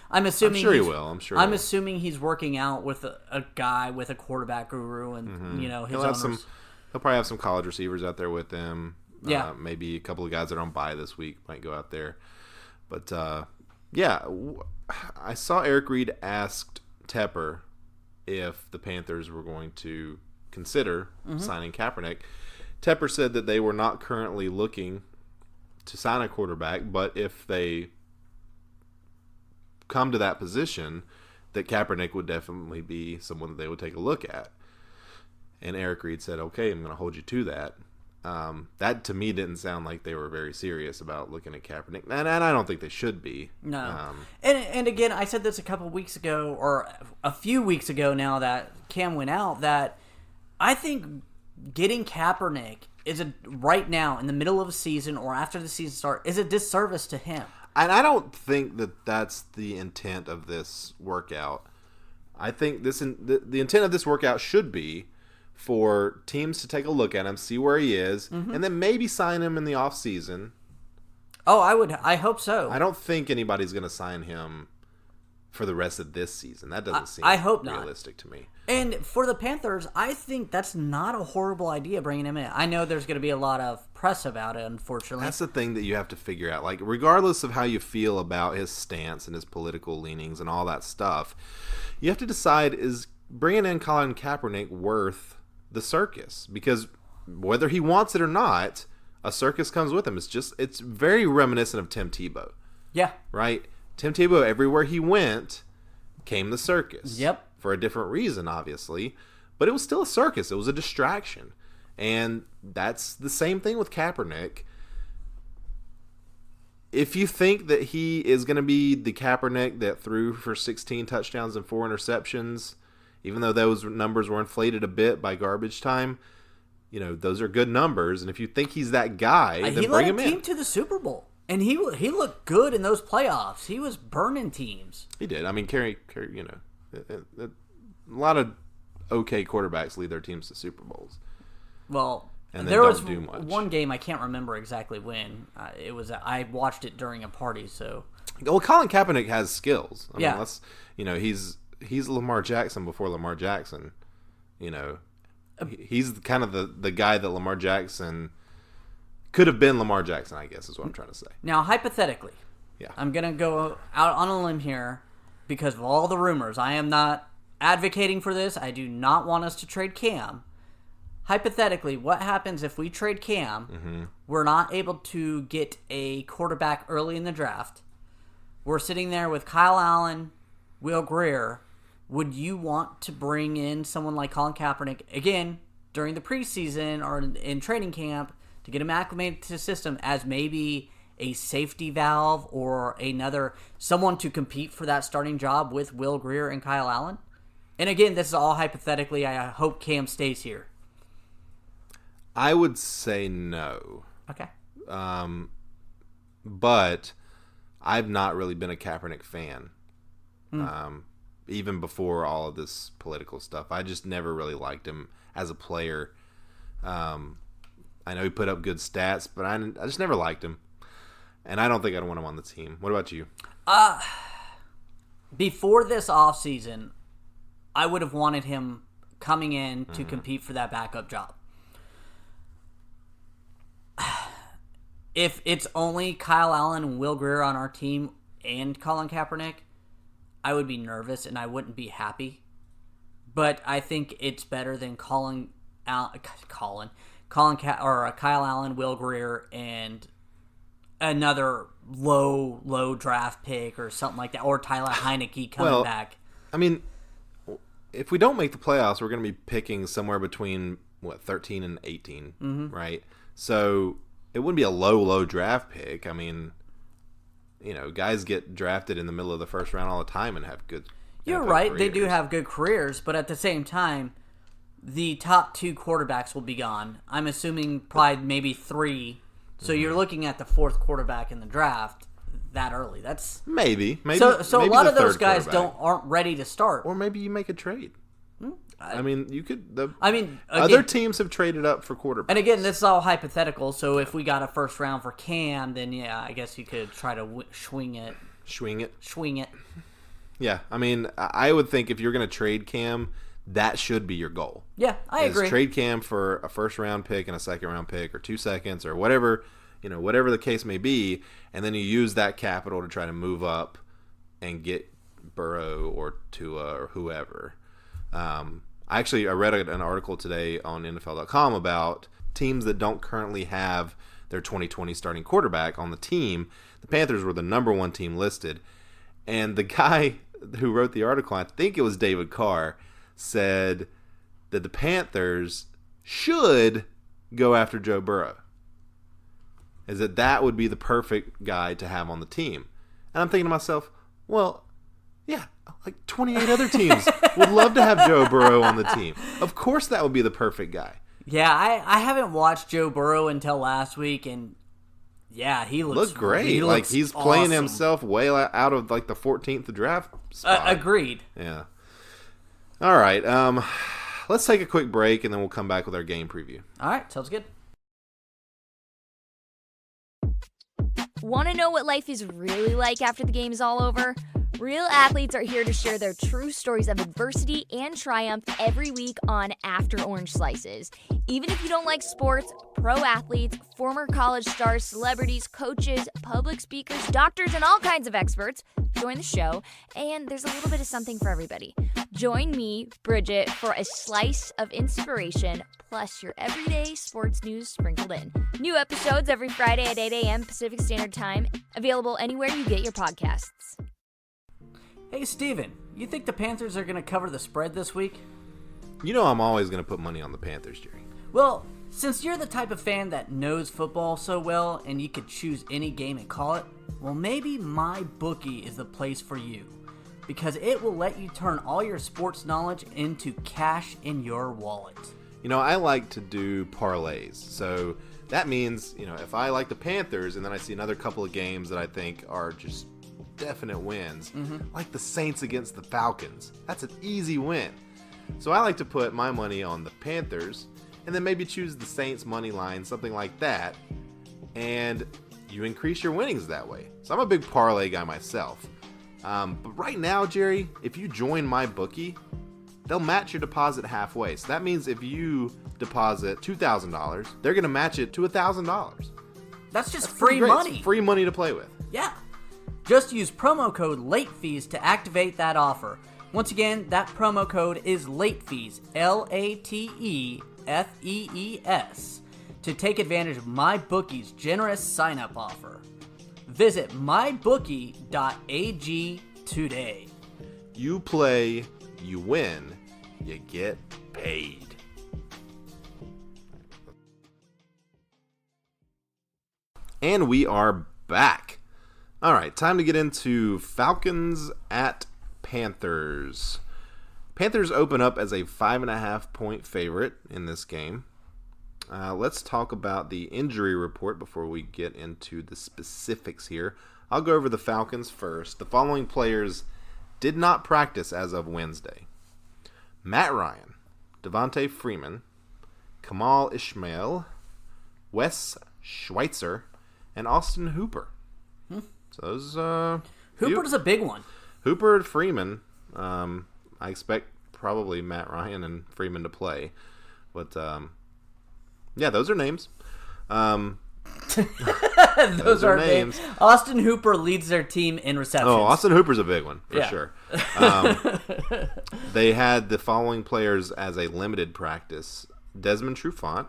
[SPEAKER 3] I'm assuming.
[SPEAKER 2] I'm sure he will.
[SPEAKER 3] I'm assuming he's working out with a guy with a quarterback guru, and his owners.
[SPEAKER 2] He'll probably have some college receivers out there with him.
[SPEAKER 3] Yeah,
[SPEAKER 2] maybe a couple of guys that are on bye this week might go out there. But I saw Eric Reed asked Tepper if the Panthers were going to consider signing Kaepernick. Tepper said that they were not currently looking to sign a quarterback, but if they come to that position, that Kaepernick would definitely be someone that they would take a look at. And Eric Reed said, okay, I'm going to hold you to that. That to me didn't sound like they were very serious about looking at Kaepernick, and I don't think they should be.
[SPEAKER 3] No. And again, I said this a couple weeks ago, or a few weeks ago now that Cam went out, that I think getting Kaepernick right now in the middle of a season or after the season starts is a disservice to him.
[SPEAKER 2] And I don't think that that's the intent of this workout. I think the intent of this workout should be for teams to take a look at him, see where he is, and then maybe sign him in the offseason.
[SPEAKER 3] Oh, I hope so.
[SPEAKER 2] I don't think anybody's going to sign him for the rest of this season. That doesn't seem realistic to me.
[SPEAKER 3] And for the Panthers, I think that's not a horrible idea bringing him in. I know there's going to be a lot of press about it, unfortunately.
[SPEAKER 2] That's the thing that you have to figure out. Like, regardless of how you feel about his stance and his political leanings and all that stuff, you have to decide, is bringing in Colin Kaepernick worth the circus? Because whether he wants it or not, a circus comes with him. It's very reminiscent of Tim Tebow.
[SPEAKER 3] Yeah.
[SPEAKER 2] Right? Tim Tebow, everywhere he went, came the circus.
[SPEAKER 3] Yep.
[SPEAKER 2] For a different reason, obviously. But it was still a circus. It was a distraction. And that's the same thing with Kaepernick. If you think that he is going to be the Kaepernick that threw for 16 touchdowns and 4 interceptions, even though those numbers were inflated a bit by garbage time, those are good numbers. And if you think he's that guy, then bring him in.
[SPEAKER 3] He led a team to the Super Bowl. And he looked good in those playoffs. He was burning teams.
[SPEAKER 2] He did. I mean, a lot of okay quarterbacks lead their teams to Super Bowls.
[SPEAKER 3] Well,
[SPEAKER 2] and
[SPEAKER 3] there was
[SPEAKER 2] do much.
[SPEAKER 3] One game, I can't remember exactly when. I watched it during a party, so.
[SPEAKER 2] Well, Colin Kaepernick has skills. I
[SPEAKER 3] yeah.
[SPEAKER 2] mean, he's Lamar Jackson before Lamar Jackson. He's kind of the guy that Lamar Jackson could have been. Lamar Jackson, I guess, is what I'm trying to say.
[SPEAKER 3] Now, hypothetically,
[SPEAKER 2] yeah,
[SPEAKER 3] I'm going to go out on a limb here because of all the rumors. I am not advocating for this. I do not want us to trade Cam. Hypothetically, what happens if we trade Cam? We're not able to get a quarterback early in the draft. We're sitting there with Kyle Allen, Will Grier. Would you want to bring in someone like Colin Kaepernick, again, during the preseason or in training camp, to get him acclimated to the system as maybe a safety valve or someone to compete for that starting job with Will Grier and Kyle Allen? And again, this is all hypothetically. I hope Cam stays here.
[SPEAKER 2] I would say no.
[SPEAKER 3] Okay.
[SPEAKER 2] But I've not really been a Kaepernick fan. Even before all of this political stuff. I just never really liked him as a player. I know he put up good stats, but I just never liked him. And I don't think I'd want him on the team. What about you?
[SPEAKER 3] Before this offseason, I would have wanted him coming in to compete for that backup job. If it's only Kyle Allen and Will Grier on our team and Colin Kaepernick, I would be nervous and I wouldn't be happy. But I think it's better than Kyle Allen, Will Grier, and another low draft pick or something like that, or Tyler Heineke coming back.
[SPEAKER 2] I mean, if we don't make the playoffs, we're going to be picking somewhere between 13 and 18, right? So it wouldn't be a low draft pick. I mean, guys get drafted in the middle of the first round all the time and have good.
[SPEAKER 3] You're
[SPEAKER 2] NFL
[SPEAKER 3] right;
[SPEAKER 2] careers.
[SPEAKER 3] they do have good careers, but at the same time, the top 2 quarterbacks will be gone. I'm assuming probably maybe 3. So you're looking at the 4th quarterback in the draft that early. That's
[SPEAKER 2] maybe.
[SPEAKER 3] So
[SPEAKER 2] maybe
[SPEAKER 3] a lot
[SPEAKER 2] the
[SPEAKER 3] of those
[SPEAKER 2] third
[SPEAKER 3] guys
[SPEAKER 2] quarterback.
[SPEAKER 3] aren't ready to start.
[SPEAKER 2] Or maybe you make a trade. I mean, you could.
[SPEAKER 3] Other
[SPEAKER 2] teams have traded up for quarterbacks.
[SPEAKER 3] And again, this is all hypothetical. So if we got a first round for Cam, then yeah, I guess you could try to swing it. Swing it.
[SPEAKER 2] Yeah, I mean, I would think if you're going to trade Cam, that should be your goal.
[SPEAKER 3] Yeah, I agree.
[SPEAKER 2] Trade Cam for a first round pick and a second round pick, or 2 seconds, or whatever the case may be, and then you use that capital to try to move up and get Burrow or Tua or whoever. I read an article today on NFL.com about teams that don't currently have their 2020 starting quarterback on the team. The Panthers were the number 1 team listed, and the guy who wrote the article, I think it was David Carr, said that the Panthers should go after Joe Burrow. Is that would be the perfect guy to have on the team. And I'm thinking to myself, well, yeah, like 28 other teams would love to have Joe Burrow on the team. Of course that would be the perfect guy.
[SPEAKER 3] Yeah, I haven't watched Joe Burrow until last week, and Yeah, he
[SPEAKER 2] look great.
[SPEAKER 3] He looks
[SPEAKER 2] he's playing
[SPEAKER 3] awesome.
[SPEAKER 2] himself way out of the 14th draft spot.
[SPEAKER 3] Agreed.
[SPEAKER 2] Yeah. All right. Let's take a quick break and then we'll come back with our game preview.
[SPEAKER 3] All right, sounds good.
[SPEAKER 4] Want to know what life is really like after the game is all over? Real athletes are here to share their true stories of adversity and triumph every week on After Orange Slices. Even if you don't like sports, pro athletes, former college stars, celebrities, coaches, public speakers, doctors, and all kinds of experts join the show, and there's a little bit of something for everybody. Join me, Bridget, for a slice of inspiration, plus your everyday sports news sprinkled in. New episodes every Friday at 8 a.m. Pacific Standard Time, available anywhere you get your podcasts.
[SPEAKER 3] Hey, Steven, you think the Panthers are going to cover the spread this week?
[SPEAKER 2] You know I'm always going to put money on the Panthers, Jerry.
[SPEAKER 3] Well, since you're the type of fan that knows football so well and you could choose any game and call it, well, maybe MyBookie is the place for you, because it will let you turn all your sports knowledge into cash in your wallet.
[SPEAKER 2] You know, I like to do parlays. So that means, if I like the Panthers and then I see another couple of games that I think are just definite wins, like the Saints against the Falcons, that's an easy win. So I like to put my money on the Panthers and then maybe choose the Saints money line, something like that, and you increase your winnings that way. So I'm a big parlay guy myself. But right now, Jerry, if you join MyBookie, they'll match your deposit halfway. So that means if you deposit $2,000, they're going to match it to $1,000.
[SPEAKER 3] That's just free money.
[SPEAKER 2] It's free money to play with.
[SPEAKER 3] Yeah. Just use promo code LATEFEES to activate that offer. Once again, that promo code is LATEFEES, LATEFEES, to take advantage of MyBookie's generous sign-up offer. Visit mybookie.ag today.
[SPEAKER 2] You play, you win, you get paid. And we are back. All right, time to get into Falcons at Panthers. Panthers open up as a 5.5-point favorite in this game. Let's talk about the injury report before we get into the specifics here. I'll go over the Falcons first. The following players did not practice as of Wednesday: Matt Ryan, Devontae Freeman, Kamal Ishmael, Wes Schweitzer, and Austin Hooper. So those
[SPEAKER 3] Hooper's a big one.
[SPEAKER 2] Hooper and Freeman. I expect probably Matt Ryan and Freeman to play, but yeah, those are names.
[SPEAKER 3] Those are names. Austin Hooper leads their team in receptions.
[SPEAKER 2] Oh, Austin Hooper's a big one for sure. They had the following players as a limited practice: Desmond Trufant,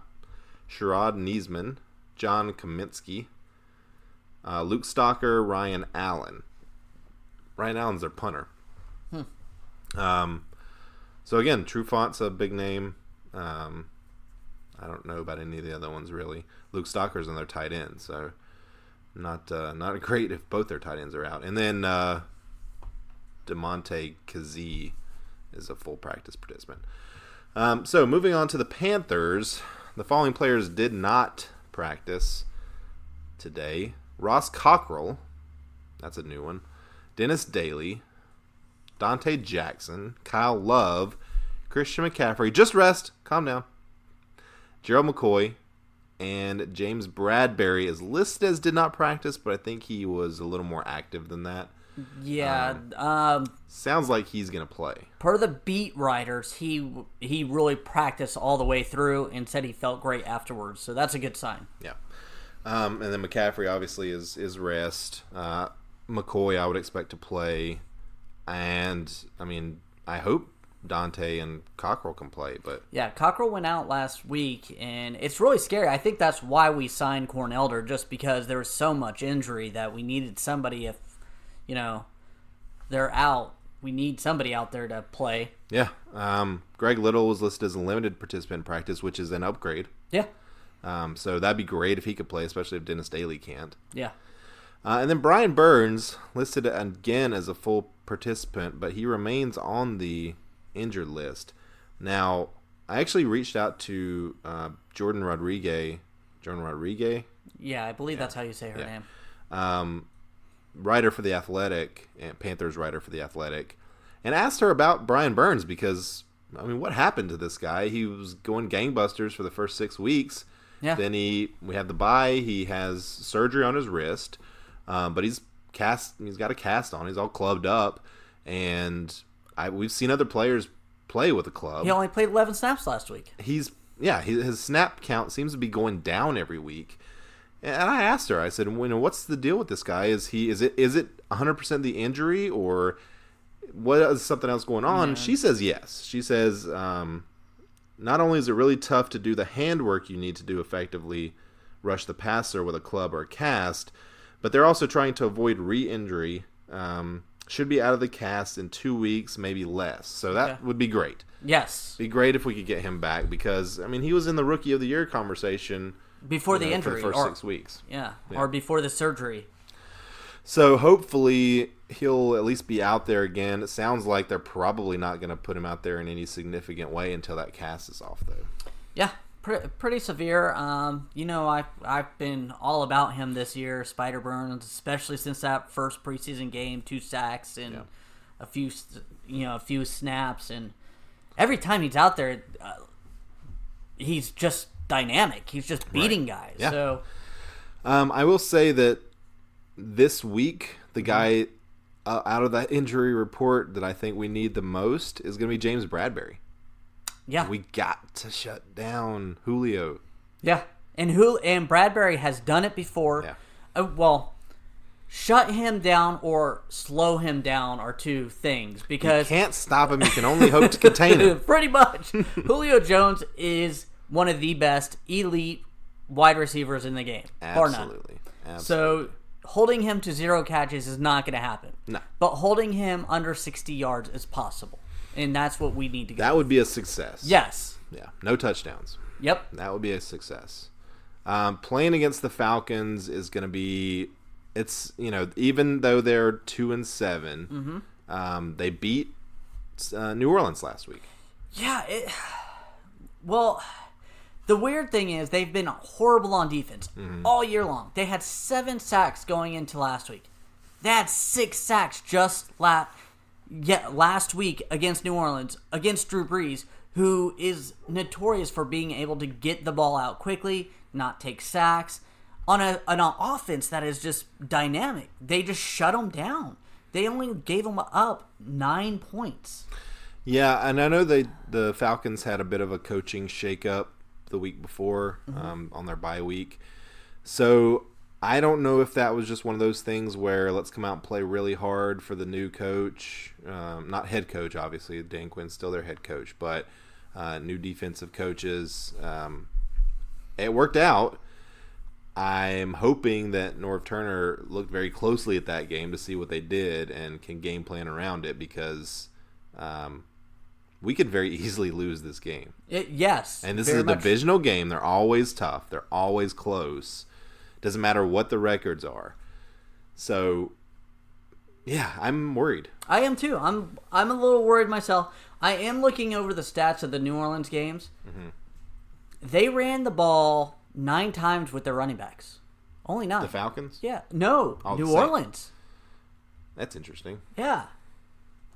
[SPEAKER 2] Sherrod Niesman, John Kaminsky, Luke Stalker, Ryan Allen. Ryan Allen's their punter. So again, Trufant's a big name. I don't know about any of the other ones really. Luke Stalker's in their tight end, so not great if both their tight ends are out. And then DeMonte Kazee is a full practice participant. So moving on to the Panthers, the following players did not practice today: Ross Cockrell, that's a new one; Dennis Daly, Dante Jackson, Kyle Love, Christian McCaffrey. Just rest, calm down. Gerald McCoy, and James Bradbury is listed as did not practice, but I think he was a little more active than that.
[SPEAKER 3] Yeah.
[SPEAKER 2] Sounds like he's going to play.
[SPEAKER 3] Per the beat writers, he really practiced all the way through and said he felt great afterwards, so that's a good sign.
[SPEAKER 2] Yeah. And then McCaffrey obviously is rest. McCoy I would expect to play. And, I mean, I hope Dante and Cockrell can play, but
[SPEAKER 3] yeah, Cockrell went out last week, and it's really scary. I think that's why we signed Cornelder, just because there was so much injury that we needed somebody. If they're out, we need somebody out there to play.
[SPEAKER 2] Yeah, Greg Little was listed as a limited participant in practice, which is an upgrade.
[SPEAKER 3] Yeah.
[SPEAKER 2] So that'd be great if he could play, especially if Dennis Daly can't.
[SPEAKER 3] Yeah.
[SPEAKER 2] And then Brian Burns listed again as a full participant, but he remains on the injured list. Now, I actually reached out to Jordan Rodriguez.
[SPEAKER 3] Yeah, I believe that's how you say her name.
[SPEAKER 2] Writer for The Athletic, and Panthers writer for The Athletic, and asked her about Brian Burns because, I mean, what happened to this guy? He was going gangbusters for the first 6 weeks.
[SPEAKER 3] Yeah.
[SPEAKER 2] Then we had the bye. He has surgery on his wrist, but he's got a cast on. He's all clubbed up, and we've seen other players play with a club.
[SPEAKER 3] He only played 11 snaps last week.
[SPEAKER 2] His snap count seems to be going down every week. And I asked her, I said, what's the deal with this guy? Is it 100% the injury, or what is something else going on? Yeah. She says yes. She says not only is it really tough to do the handwork you need to do effectively, rush the passer with a club or a cast, but they're also trying to avoid re-injury. Should be out of the cast in 2 weeks, maybe less. So that would be great.
[SPEAKER 3] Yes.
[SPEAKER 2] Be great if we could get him back because, I mean, he was in the Rookie of the Year conversation
[SPEAKER 3] before the injury.
[SPEAKER 2] For the first 6 weeks.
[SPEAKER 3] Yeah, or before the surgery.
[SPEAKER 2] So hopefully he'll at least be out there again. It sounds like they're probably not going to put him out there in any significant way until that cast is off, though.
[SPEAKER 3] Yeah, pretty severe. I've been all about him this year, Spider Burns, especially since that first preseason game, 2 sacks and a few snaps, and every time he's out there, he's just dynamic. He's just beating guys.
[SPEAKER 2] Yeah.
[SPEAKER 3] So,
[SPEAKER 2] I will say that this week, the guy out of that injury report that I think we need the most is going to be James Bradbury.
[SPEAKER 3] Yeah,
[SPEAKER 2] we got to shut down Julio.
[SPEAKER 3] Yeah, and Bradbury has done it before.
[SPEAKER 2] Yeah.
[SPEAKER 3] Shut him down or slow him down are two things because
[SPEAKER 2] you can't stop him. You can only hope to contain him.
[SPEAKER 3] Pretty much, Julio Jones is one of the best elite wide receivers in the game.
[SPEAKER 2] Absolutely.
[SPEAKER 3] So holding him to 0 catches is not going to happen.
[SPEAKER 2] No.
[SPEAKER 3] But holding him under 60 yards is possible. And that's what we need to get.
[SPEAKER 2] That would be a success.
[SPEAKER 3] Yes.
[SPEAKER 2] Yeah. No touchdowns.
[SPEAKER 3] Yep.
[SPEAKER 2] That would be a success. Playing against the Falcons is going to be, even though they're 2-7, they beat New Orleans last week.
[SPEAKER 3] Yeah. The weird thing is they've been horrible on defense all year long. They had 7 sacks going into last week. They had 6 sacks just last week against New Orleans, against Drew Brees, who is notorious for being able to get the ball out quickly, not take sacks, on an offense that is just dynamic. They just shut them down. They only gave them up 9 points.
[SPEAKER 2] Yeah, and I know the Falcons had a bit of a coaching shakeup the week before on their bye week. So I don't know if that was just one of those things where let's come out and play really hard for the new coach. Not head coach, obviously. Dan Quinn's still their head coach, but new defensive coaches. It worked out. I'm hoping that Norv Turner looked very closely at that game to see what they did and can game plan around it because we could very easily lose this game.
[SPEAKER 3] Yes.
[SPEAKER 2] And this is a divisional game. They're always tough. They're always close. Doesn't matter what the records are. So, yeah, I'm worried.
[SPEAKER 3] I am too. I'm a little worried myself. I am looking over the stats of the New Orleans games. They ran the ball 9 times with their running backs. Only 9.
[SPEAKER 2] The Falcons?
[SPEAKER 3] Yeah. No, New Orleans.
[SPEAKER 2] That's interesting.
[SPEAKER 3] Yeah.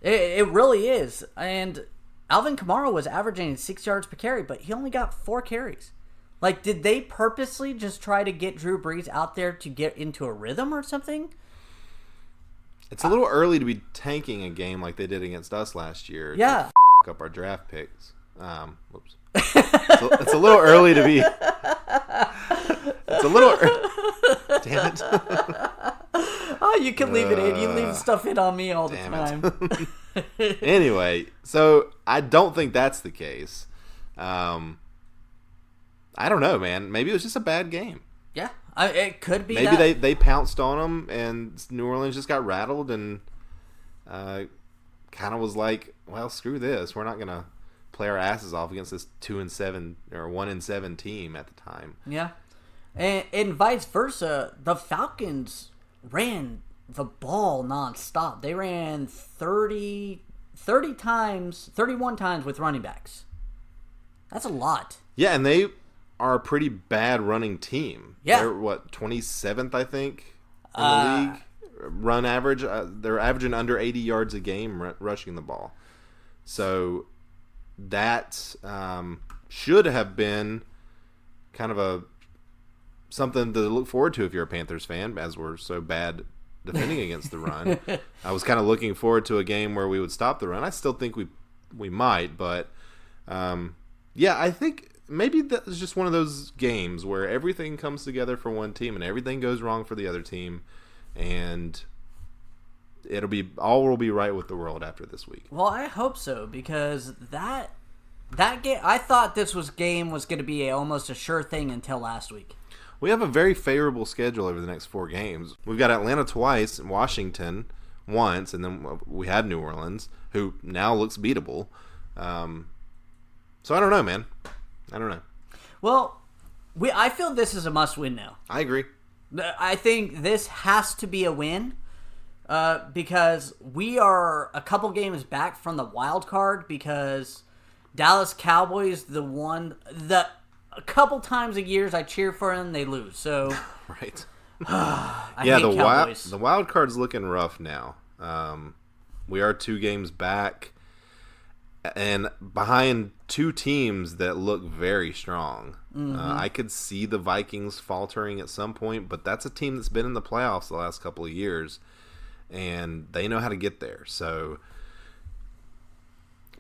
[SPEAKER 3] It really is. And Alvin Kamara was averaging 6 yards per carry, but he only got 4 carries. Like, did they purposely just try to get Drew Brees out there to get into a rhythm or something?
[SPEAKER 2] It's a little early to be tanking a game like they did against us last year.
[SPEAKER 3] Yeah.
[SPEAKER 2] To up our draft picks. Whoops. It's a little early to be. It's a little. Damn it.
[SPEAKER 3] Oh, you can leave it in. You leave stuff in on me all the time.
[SPEAKER 2] Anyway, so I don't think that's the case. I don't know, man. Maybe it was just a bad game.
[SPEAKER 3] Yeah, it could be.
[SPEAKER 2] Maybe they pounced on them, and New Orleans just got rattled and kind of was like, "Well, screw this. We're not gonna play our asses off against this 2-7 or 1-7 team at the time."
[SPEAKER 3] Yeah, and vice versa. The Falcons ran the ball nonstop. They ran 31 times with running backs. That's a lot.
[SPEAKER 2] Yeah, and they are a pretty bad running team.
[SPEAKER 3] Yeah.
[SPEAKER 2] They're, 27th, I think, in the league? Run average. They're averaging under 80 yards a game rushing the ball. So that should have been kind of something to look forward to if you're a Panthers fan, as we're so bad defending against the run. I was kind of looking forward to a game where we would stop the run. I still think we might, but I think maybe that was just one of those games where everything comes together for one team and everything goes wrong for the other team, and all will be right with the world after this week.
[SPEAKER 3] Well, I hope so, because that game, I thought this game was going to be almost a sure thing until last week.
[SPEAKER 2] We have a very favorable schedule over the next 4 games. We've got Atlanta twice, Washington once, and then we have New Orleans, who now looks beatable. So I don't know, man. I don't know.
[SPEAKER 3] Well, I feel this is a must-win now.
[SPEAKER 2] I agree.
[SPEAKER 3] I think this has to be a win because we are a couple games back from the wild card, because Dallas Cowboys, a couple times a year I cheer for them, they lose. So
[SPEAKER 2] right.
[SPEAKER 3] I hate Cowboys.
[SPEAKER 2] The wild card's looking rough now. We are 2 games back and behind 2 teams that look very strong.
[SPEAKER 3] Mm-hmm.
[SPEAKER 2] I could see the Vikings faltering at some point, but that's a team that's been in the playoffs the last couple of years, and they know how to get there. So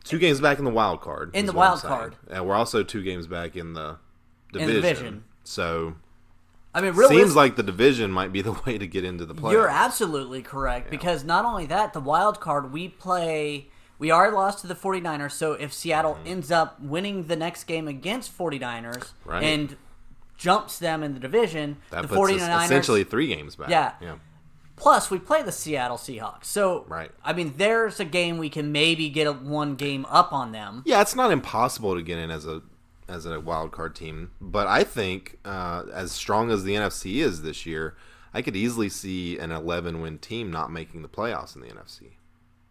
[SPEAKER 2] 2 games back in the wild card.
[SPEAKER 3] In the wild card.
[SPEAKER 2] And we're also 2 games back in the division. So
[SPEAKER 3] I mean, really,
[SPEAKER 2] seems like the division might be the way to get into the playoffs.
[SPEAKER 3] You're absolutely correct, because not only that, the wild card, we are lost to the 49ers, so if Seattle ends up winning the next game against 49ers and jumps them in the division,
[SPEAKER 2] that
[SPEAKER 3] the
[SPEAKER 2] puts
[SPEAKER 3] 49ers
[SPEAKER 2] us essentially 3 games back.
[SPEAKER 3] Yeah. Plus, we play the Seattle Seahawks. So, I mean, there's a game we can maybe get 1 game up on them.
[SPEAKER 2] Yeah, it's not impossible to get in as a wild card team, but I think as strong as the NFC is this year, I could easily see an 11-win team not making the playoffs in the NFC.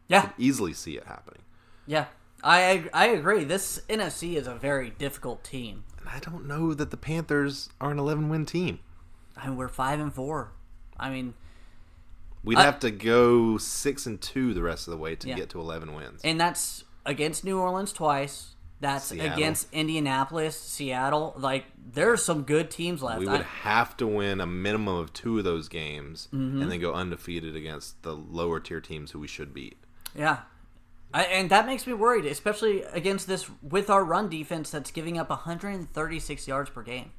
[SPEAKER 3] Yeah.
[SPEAKER 2] I could easily see it happening.
[SPEAKER 3] Yeah, I agree. This NFC is a very difficult team.
[SPEAKER 2] And I don't know that the Panthers are an 11-win team.
[SPEAKER 3] I mean, we're 5-4. I mean,
[SPEAKER 2] we'd have to go 6-2 the rest of the way to get to 11 wins.
[SPEAKER 3] And that's against New Orleans twice. That's
[SPEAKER 2] Seattle.
[SPEAKER 3] Against Indianapolis, Seattle. Like, there's some good teams left.
[SPEAKER 2] We would have to win a minimum of 2 of those games and then go undefeated against the lower tier teams who we should beat.
[SPEAKER 3] Yeah. And that makes me worried, especially against this with our run defense that's giving up 136 yards per game.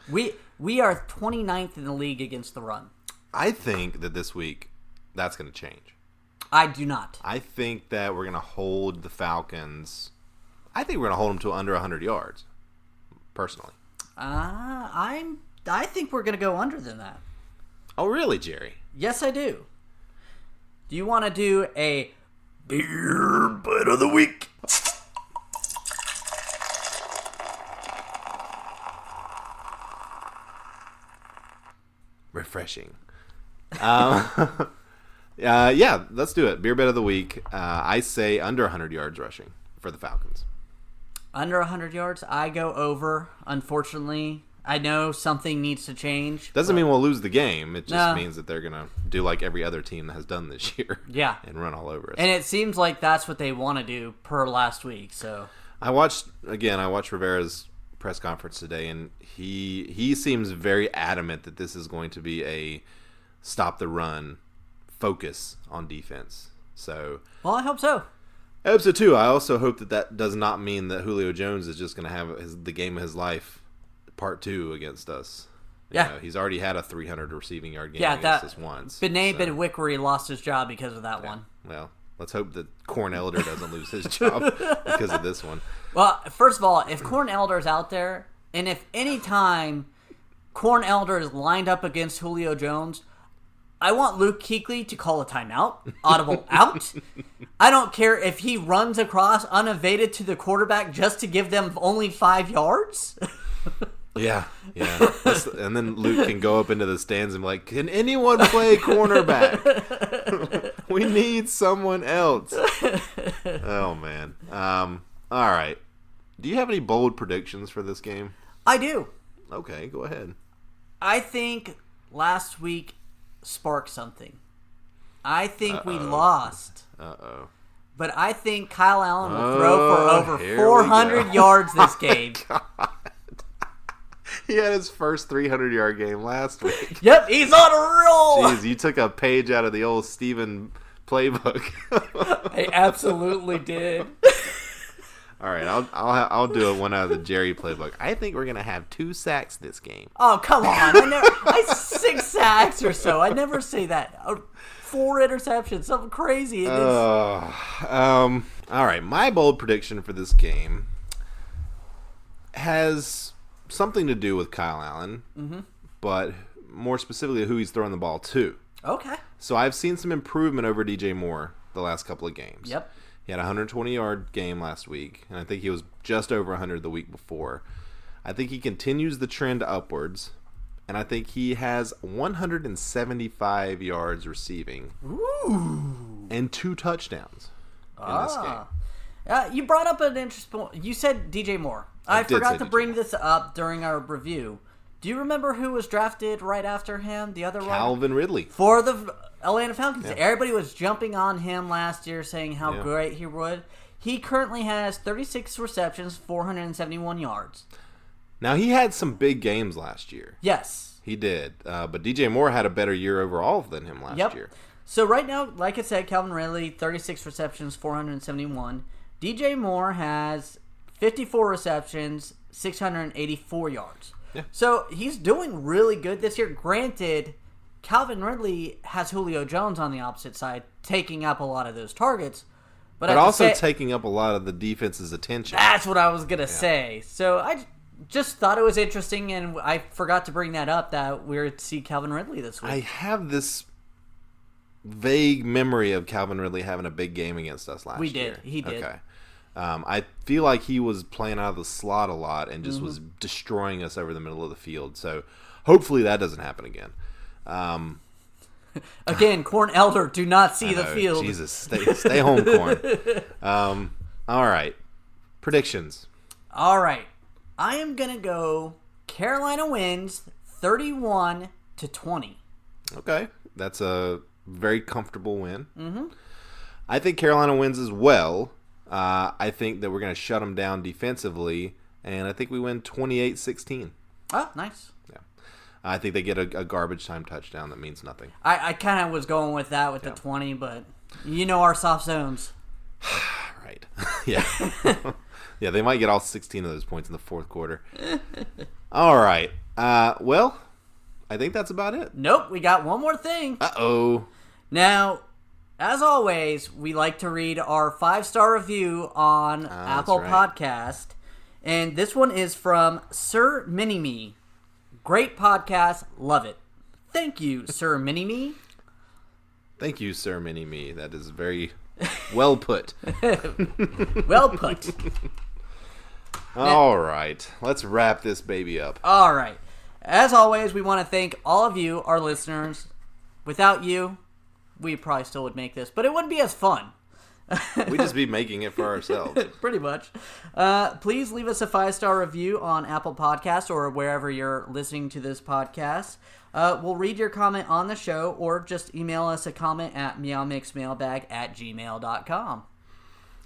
[SPEAKER 3] We are 29th in the league against the run.
[SPEAKER 2] I think that this week that's going to change.
[SPEAKER 3] I do not.
[SPEAKER 2] I think that we're going to hold the Falcons. I think we're going to hold them to under 100 yards, personally.
[SPEAKER 3] I think we're going to go under than that.
[SPEAKER 2] Oh, really, Jerry?
[SPEAKER 3] Yes, I do. Do you want to do a beer bite of the week?
[SPEAKER 2] Refreshing. Yeah, let's do it. Beer bet of the week. I say under 100 yards rushing for the Falcons.
[SPEAKER 3] Under 100 yards, I go over. Unfortunately, I know something needs to change.
[SPEAKER 2] Doesn't mean we'll lose the game. It just means that they're going to do like every other team has done this year.
[SPEAKER 3] Yeah.
[SPEAKER 2] And run all over us.
[SPEAKER 3] And it seems like that's what they want to do per last week. So
[SPEAKER 2] I watched Rivera's press conference today, and he seems very adamant that this is going to be a stop the run focus on defense. So,
[SPEAKER 3] well, I hope so.
[SPEAKER 2] I hope so too. I also hope that does not mean that Julio Jones is just going to have the game of his life part 2 against us. You know, he's already had a 300 receiving yard game against us once.
[SPEAKER 3] Benet Benwickery lost his job because of that one.
[SPEAKER 2] Well, let's hope that Corn Elder doesn't lose his job because of this one.
[SPEAKER 3] Well, first of all, if Corn Elder's out there, and if any time Corn Elder is lined up against Julio Jones, I want Luke Kuechly to call a timeout, audible out. I don't care if he runs across unevaded to the quarterback just to give them only 5 yards.
[SPEAKER 2] Yeah. And then Luke can go up into the stands and be like, can anyone play cornerback? We need someone else. Oh, man. All right. Do you have any bold predictions for this game?
[SPEAKER 3] I do.
[SPEAKER 2] Okay, go ahead.
[SPEAKER 3] I think last week sparked something. I think we lost.
[SPEAKER 2] Uh-oh.
[SPEAKER 3] But I think Kyle Allen will throw for over 400 yards this game.
[SPEAKER 2] God. He had his first 300-yard game last week.
[SPEAKER 3] Yep, he's on a roll.
[SPEAKER 2] Jeez, you took a page out of the old Steven playbook.
[SPEAKER 3] I absolutely did.
[SPEAKER 2] All right, I'll do it one out of the Jerry playbook. I think we're gonna have 2 sacks this game.
[SPEAKER 3] Oh, come on! I 6 sacks or so. I never say that. 4 interceptions, something crazy.
[SPEAKER 2] All right, my bold prediction for this game has something to do with Kyle Allen, but more specifically who he's throwing the ball to.
[SPEAKER 3] Okay.
[SPEAKER 2] So I've seen some improvement over DJ Moore the last couple of games.
[SPEAKER 3] Yep.
[SPEAKER 2] He had a 120-yard game last week, and I think he was just over 100 the week before. I think he continues the trend upwards, and I think he has 175 yards receiving.
[SPEAKER 3] Ooh.
[SPEAKER 2] And 2 touchdowns in this game.
[SPEAKER 3] You brought up an interesting point. You said DJ Moore. I forgot to bring this up during our review. Do you remember who was drafted right after him? The other
[SPEAKER 2] Calvin Ridley.
[SPEAKER 3] For the Atlanta Falcons.
[SPEAKER 2] Yeah.
[SPEAKER 3] Everybody was jumping on him last year saying how great he would. He currently has 36 receptions, 471 yards.
[SPEAKER 2] Now, he had some big games last year.
[SPEAKER 3] Yes.
[SPEAKER 2] He did. But DJ Moore had a better year overall than him last year.
[SPEAKER 3] So right now, like I said, Calvin Ridley, 36 receptions, 471. DJ Moore has 54 receptions, 684 yards.
[SPEAKER 2] Yeah.
[SPEAKER 3] So he's doing really good this year. Granted, Calvin Ridley has Julio Jones on the opposite side, taking up a lot of those targets. But
[SPEAKER 2] also taking up a lot of the defense's attention.
[SPEAKER 3] That's what I was going to say. So I just thought it was interesting, and I forgot to bring that up, that we're to see Calvin Ridley this week.
[SPEAKER 2] I have this vague memory of Calvin Ridley having a big game against us last year.
[SPEAKER 3] He did.
[SPEAKER 2] Okay. I feel like he was playing out of the slot a lot and just was destroying us over the middle of the field. So hopefully that doesn't happen again.
[SPEAKER 3] Again, Corn Elder, do not see the field.
[SPEAKER 2] Jesus, stay home, Corn. All right. Predictions.
[SPEAKER 3] All right. I am going to go Carolina wins 31-20.
[SPEAKER 2] Okay. That's a very comfortable win. Mm-hmm. I think Carolina wins as well. I think that we're going to shut them down defensively, and I think we win 28-16.
[SPEAKER 3] Oh, nice.
[SPEAKER 2] Yeah. I think they get a garbage time touchdown that means nothing.
[SPEAKER 3] I kind of was going with that with the 20, but you know our soft zones.
[SPEAKER 2] Right. Yeah. Yeah, they might get all 16 of those points in the fourth quarter. All right. Well, I think that's about it.
[SPEAKER 3] Nope, we got one more thing.
[SPEAKER 2] Uh-oh.
[SPEAKER 3] Now, as always, we like to read our 5-star review on Apple Podcast. And this one is from Sir Mini-Me. Great podcast. Love it. Thank you, Sir Mini-Me.
[SPEAKER 2] Thank you, Sir Mini-Me. That is very well put.
[SPEAKER 3] Well put.
[SPEAKER 2] All right. Let's wrap this baby up.
[SPEAKER 3] All right. As always, we want to thank all of you, our listeners. Without you, we probably still would make this, but it wouldn't be as fun.
[SPEAKER 2] We'd just be making it for ourselves.
[SPEAKER 3] Pretty much. Please leave us a 5-star review on Apple Podcasts or wherever you're listening to this podcast. We'll read your comment on the show, or just email us a comment at meowmixmailbag@gmail.com.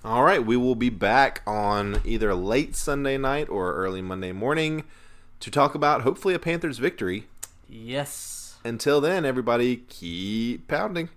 [SPEAKER 2] All right. We will be back on either late Sunday night or early Monday morning to talk about, hopefully, a Panthers victory.
[SPEAKER 3] Yes.
[SPEAKER 2] Until then, everybody, keep pounding.